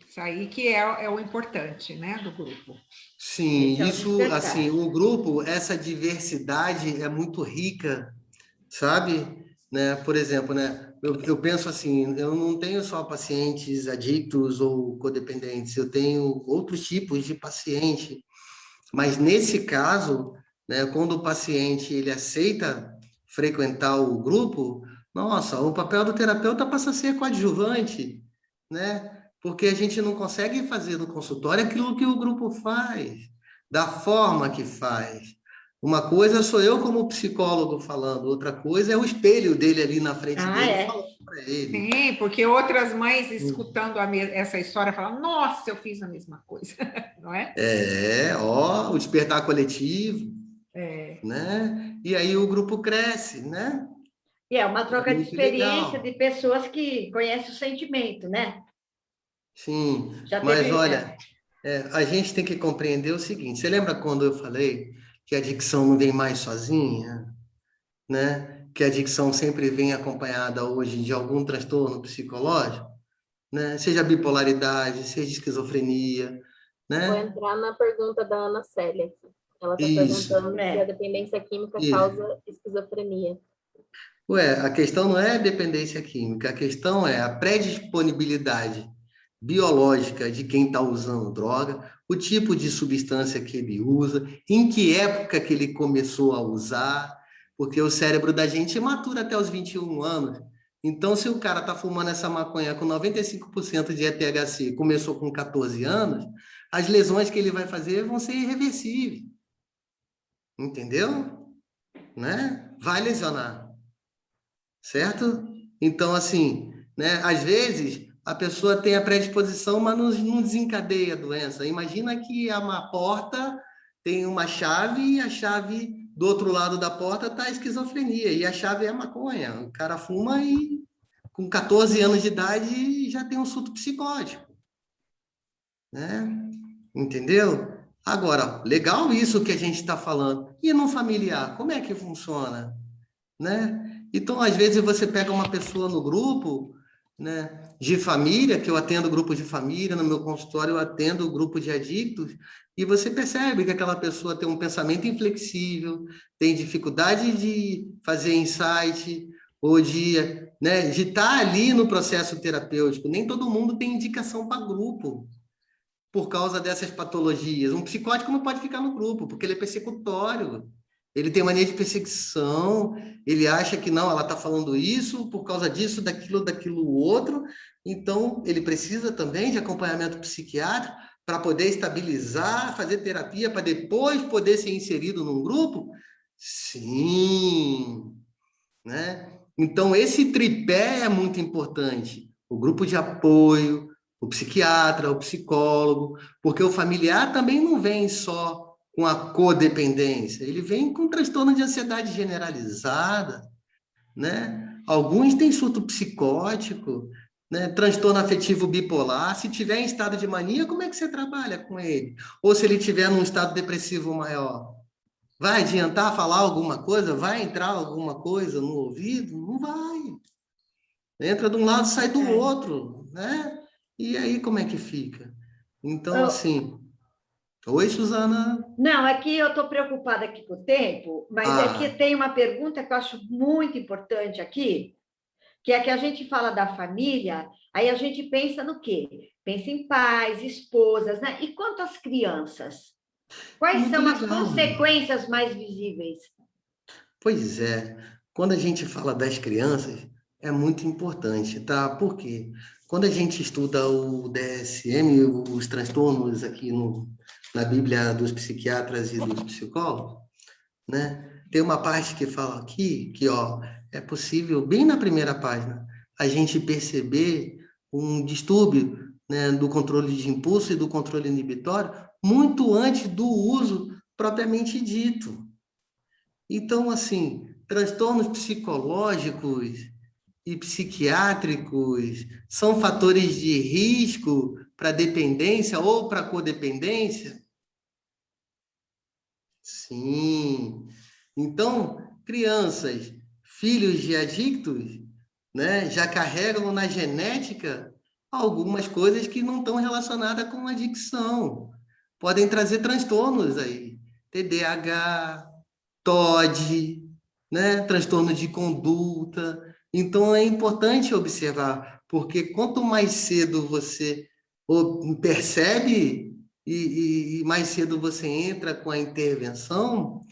Isso aí que é o importante, né, do grupo. Sim, isso, assim, o grupo, essa diversidade é muito rica, sabe? Né? Por exemplo, né? Eu penso assim, eu não tenho só pacientes adictos ou codependentes, eu tenho outros tipos de paciente, mas nesse caso, né, quando o paciente ele aceita frequentar o grupo, nossa, o papel do terapeuta passa a ser coadjuvante, né? Porque a gente não consegue fazer no consultório aquilo que o grupo faz, da forma que faz. Uma coisa sou eu como psicólogo falando, outra coisa é o espelho dele ali na frente dele falando para ele. Sim, porque outras mães escutando essa história falam, nossa, eu fiz a mesma coisa, não é? O despertar coletivo, né? E aí o grupo cresce, né? E é uma troca de experiência de pessoas que conhecem o sentimento, né? Sim, mas olha, a gente tem que compreender o seguinte, você lembra quando eu falei que a adicção não vem mais sozinha, né? Que a adicção sempre vem acompanhada hoje de algum transtorno psicológico, né? Seja bipolaridade, seja esquizofrenia, né? Vou entrar na pergunta da Ana Célia aqui. Ela está perguntando se a dependência química causa esquizofrenia. A questão não é a dependência química, a questão é a predisponibilidade biológica de quem está usando droga, o tipo de substância que ele usa, em que época que ele começou a usar, porque o cérebro da gente matura até os 21 anos, Então, se o cara está fumando essa maconha com 95% de THC, começou com 14 anos, as lesões que ele vai fazer vão ser irreversíveis. Entendeu? Né? Vai lesionar. Certo? Então, assim, né, às vezes a pessoa tem a predisposição, mas não desencadeia a doença. Imagina que uma porta tem uma chave e a chave do outro lado da porta está a esquizofrenia, e a chave é a maconha. O cara fuma e com 14 anos de idade já tem um surto psicótico. Né? Entendeu? Agora, legal isso que a gente está falando. E no familiar, como é que funciona? Né? Então, às vezes, você pega uma pessoa no grupo, né, de família, que eu atendo grupo de família, no meu consultório eu atendo grupo de adictos, e você percebe que aquela pessoa tem um pensamento inflexível, tem dificuldade de fazer insight, ou de, né, de estar ali no processo terapêutico. Nem todo mundo tem indicação para grupo, por causa dessas patologias. Um psicótico não pode ficar no grupo, porque ele é persecutório. Ele tem mania de perseguição, ele acha que não, ela está falando isso por causa disso, daquilo outro. Então, ele precisa também de acompanhamento psiquiátrico para poder estabilizar, fazer terapia, para depois poder ser inserido num grupo? Sim. Né? Então, esse tripé é muito importante. O grupo de apoio, o psiquiatra, o psicólogo, porque o familiar também não vem só com a codependência, ele vem com transtorno de ansiedade generalizada, né? Alguns têm surto psicótico, né? Transtorno afetivo bipolar. Se tiver em estado de mania, como é que você trabalha com ele? Ou se ele tiver num estado depressivo maior? Vai adiantar falar alguma coisa? Vai entrar alguma coisa no ouvido? Não vai. Entra de um lado, sai do outro, né? E aí como é que fica? Então, assim... Oi, Suzana. Não, é que eu estou preocupada aqui com o tempo, mas é que tem uma pergunta que eu acho muito importante aqui, que é que a gente fala da família, aí a gente pensa no quê? Pensa em pais, esposas, né? E quanto às crianças? Quais Muito são as legal. consequências mais visíveis? Pois é, quando a gente fala das crianças, é muito importante, tá? Por quê? Quando a gente estuda o DSM, os transtornos aqui na Bíblia dos psiquiatras e dos psicólogos, né? Tem uma parte que fala aqui que, ó, é possível, bem na primeira página, a gente perceber um distúrbio, né, do controle de impulso e do controle inibitório muito antes do uso propriamente dito. Então, assim, transtornos psicológicos e psiquiátricos são fatores de risco para dependência ou para codependência? Sim. Então, crianças, filhos de adictos, né, já carregam na genética algumas coisas que não estão relacionadas com adicção. Podem trazer transtornos aí, TDAH, TOD, né, transtorno de conduta. Então, é importante observar, porque quanto mais cedo você percebe e mais cedo você entra com a intervenção,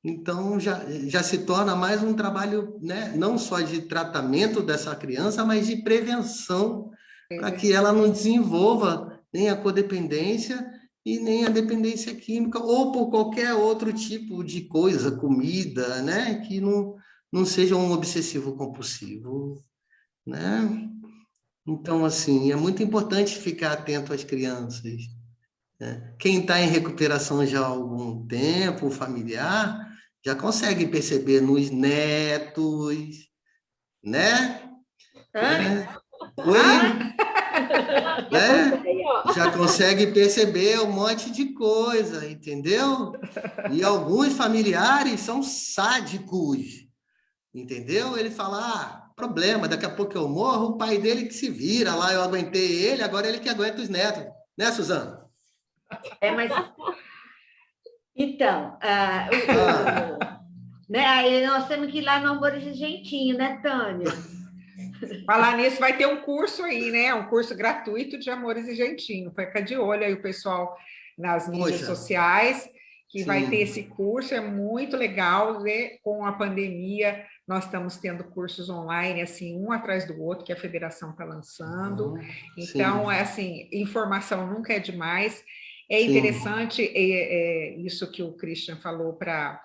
então já se torna mais um trabalho, né, não só de tratamento dessa criança, mas de prevenção, para que ela não desenvolva nem a codependência e nem a dependência química, ou por qualquer outro tipo de coisa, comida, né, que não seja um obsessivo compulsivo, né? Então, assim, é muito importante ficar atento às crianças, né? Quem está em recuperação já há algum tempo, familiar, já consegue perceber nos netos, né? Oi? Né? Já consegue perceber um monte de coisa, entendeu? E alguns familiares são sádicos, entendeu? Ele fala, problema, daqui a pouco eu morro, o pai dele que se vira lá, eu aguentei ele, agora ele que aguenta os netos. Né, Suzana? Mas... Então, né, aí nós temos que ir lá no Amor Argentinho, né, Tânia? Falar nisso, vai ter um curso aí, né? Um curso gratuito de Amores e Jeitinho. Fica de olho aí o pessoal nas mídias sociais. que vai ter esse curso, é muito legal, né? Com a pandemia, nós estamos tendo cursos online, assim, um atrás do outro, que a federação está lançando. Então, assim, informação nunca é demais. É interessante isso que o Christian falou para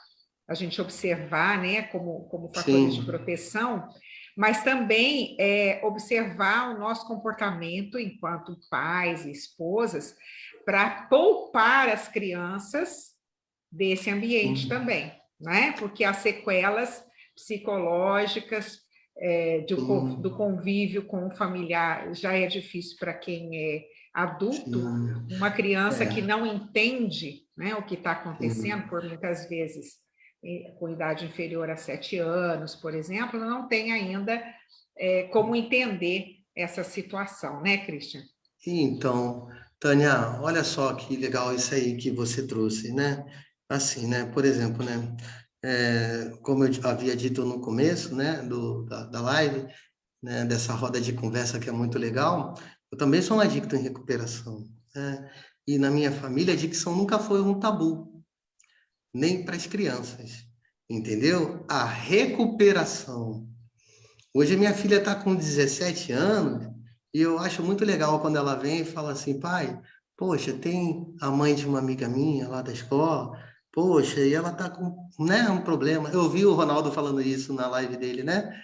a gente observar, né, como fatores de proteção, mas também observar o nosso comportamento enquanto pais e esposas para poupar as crianças desse ambiente também, né? Porque as sequelas psicológicas do convívio com o familiar já é difícil para quem é adulto. Uma criança que não entende, né, o que está acontecendo, por muitas vezes com idade inferior a 7 anos, por exemplo, não tem ainda como entender essa situação, né, Christian? Então, Tânia, olha só que legal isso aí que você trouxe, né? Assim, né? Por exemplo, né? Como eu havia dito no começo, né? Da live, né? Dessa roda de conversa que é muito legal, eu também sou um adicto em recuperação, né? E na minha família, a adicção nunca foi um tabu, nem para as crianças, entendeu? A recuperação. Hoje a minha filha está com 17 anos e eu acho muito legal quando ela vem e fala assim, pai, poxa, tem a mãe de uma amiga minha lá da escola, poxa, e ela está com, né, um problema. Eu vi o Ronaldo falando isso na live dele, né?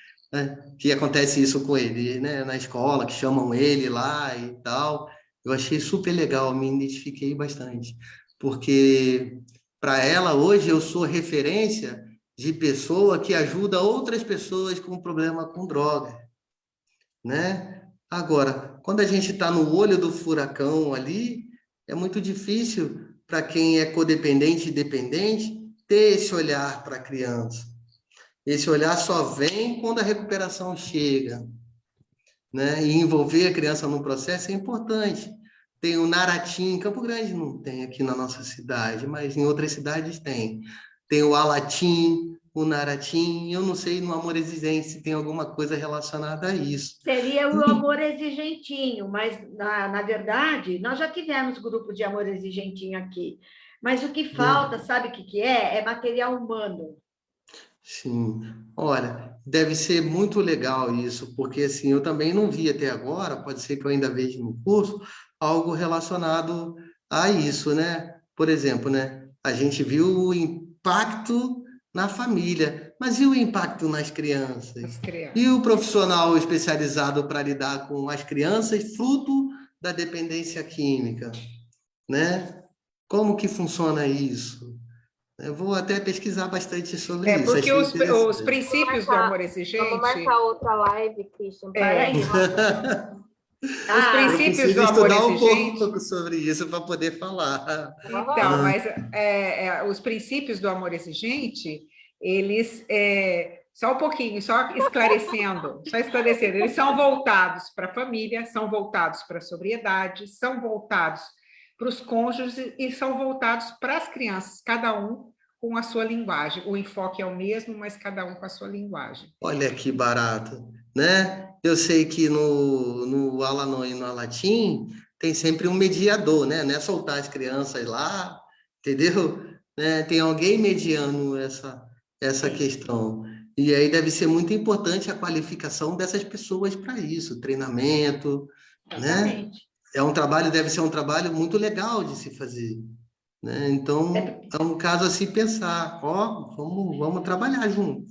Que acontece isso com ele, né? Na escola, que chamam ele lá e tal. Eu achei super legal, me identifiquei bastante, porque para ela hoje eu sou referência de pessoa que ajuda outras pessoas com problema com droga, né? Agora, quando a gente está no olho do furacão ali, é muito difícil para quem é codependente e dependente ter esse olhar para a criança. Esse olhar só vem quando a recuperação chega, né? E envolver a criança no processo é importante. Tem o Naratim, em Campo Grande não tem aqui na nossa cidade, mas em outras cidades tem. Tem o Alatim, o Naratim, eu não sei no Amor Exigente se tem alguma coisa relacionada a isso. Seria o Amor Exigentinho, mas na verdade, nós já tivemos grupo de Amor Exigentinho aqui, mas o que falta, sabe o que é? É material humano. Sim, olha, deve ser muito legal isso, porque assim, eu também não vi até agora, pode ser que eu ainda veja no curso, algo relacionado a isso, né? Por exemplo, né? A gente viu o impacto na família, mas e o impacto nas crianças? E o profissional especializado para lidar com as crianças, fruto da dependência química, né? Como que funciona isso? Eu vou até pesquisar bastante sobre isso. Porque os princípios do amor exigente... Vamos marcar outra live, Christian. Os princípios do amor exigente... um pouco sobre isso para poder falar. Então, mas os princípios do amor exigente, eles... só um pouquinho, só esclarecendo, eles são voltados para a família, são voltados para a sobriedade, são voltados para os cônjuges e são voltados para as crianças, cada um com a sua linguagem. O enfoque é o mesmo, mas cada um com a sua linguagem. Olha que barato, né? Eu sei que no Alanon e no Alatim tem sempre um mediador, né? Não é soltar as crianças lá, entendeu? Né? Tem alguém mediando essa questão. E aí deve ser muito importante a qualificação dessas pessoas para isso, treinamento, né? Deve ser um trabalho muito legal de se fazer, né? Então, é um caso a se pensar, vamos trabalhar junto.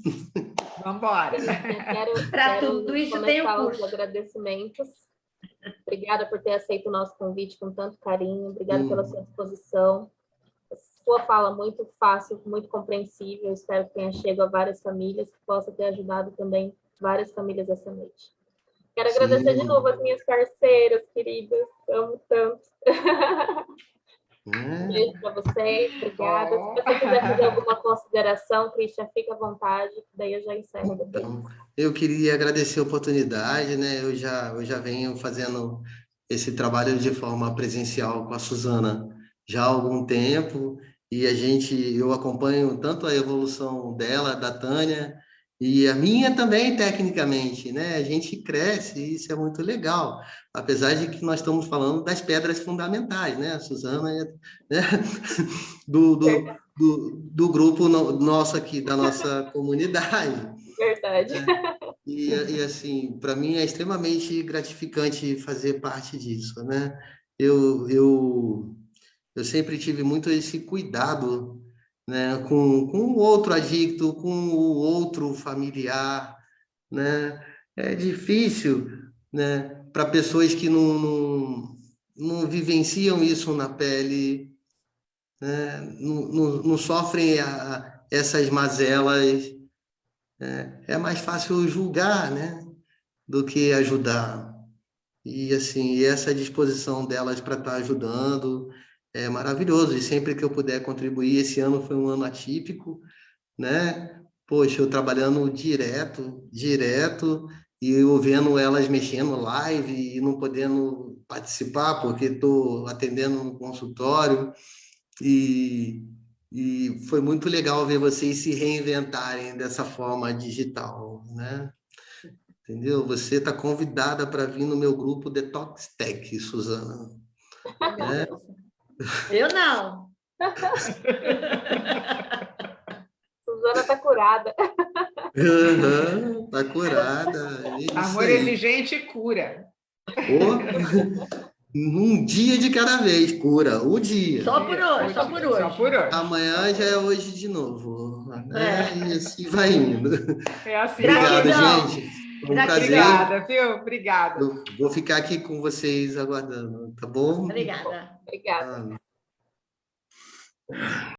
Vamos embora. Para tudo isso tem o curso. Os agradecimentos. Obrigada por ter aceito o nosso convite com tanto carinho, obrigada pela sua disposição. Sua fala muito fácil, muito compreensível, espero que tenha chegado a várias famílias, que possa ter ajudado também várias famílias essa noite. Quero agradecer de novo as minhas parceiras, queridas, amo tanto. Um beijo para vocês, obrigada. Se você quiser fazer alguma consideração, Christian, fica à vontade, daí eu já encerro depois. Então, eu queria agradecer a oportunidade, né? Eu já venho fazendo esse trabalho de forma presencial com a Suzana já há algum tempo, e eu acompanho tanto a evolução dela, da Tânia, E a minha também, tecnicamente, né? A gente cresce e isso é muito legal. Apesar de que nós estamos falando das pedras fundamentais, né? A Suzana é, né? Do, do, Verdade. do grupo nosso aqui, da nossa comunidade. Verdade. E assim, para mim é extremamente gratificante fazer parte disso, né? Eu, eu, eu sempre tive muito esse cuidado, né, com o outro adicto, com o outro familiar, né? É difícil, né, para pessoas que não vivenciam isso na pele, né? Não sofrem essas mazelas. É mais fácil julgar, né, do que ajudar. E assim, essa disposição delas para estar ajudando é maravilhoso. E sempre que eu puder contribuir, esse ano foi um ano atípico, né? Poxa, eu trabalhando direto, e eu vendo elas mexendo live e não podendo participar porque estou atendendo no consultório. E, e foi muito legal ver vocês se reinventarem dessa forma digital, né? Entendeu? Você está convidada para vir no meu grupo Detox Tech, Suzana. Né? Eu não. Suzana tá curada. Uhum, tá curada. É isso Amor aí. exigente cura. Um dia de cada vez, cura. O dia. Só por hoje, só por hoje. Só por hoje. Amanhã já é hoje de novo. Né? É. E assim vai indo. É assim. Obrigado, Gratidão. gente. Foi um prazer. Obrigada, viu? Obrigada. Eu vou ficar aqui com vocês aguardando, tá bom? Obrigada. Obrigada. Ah.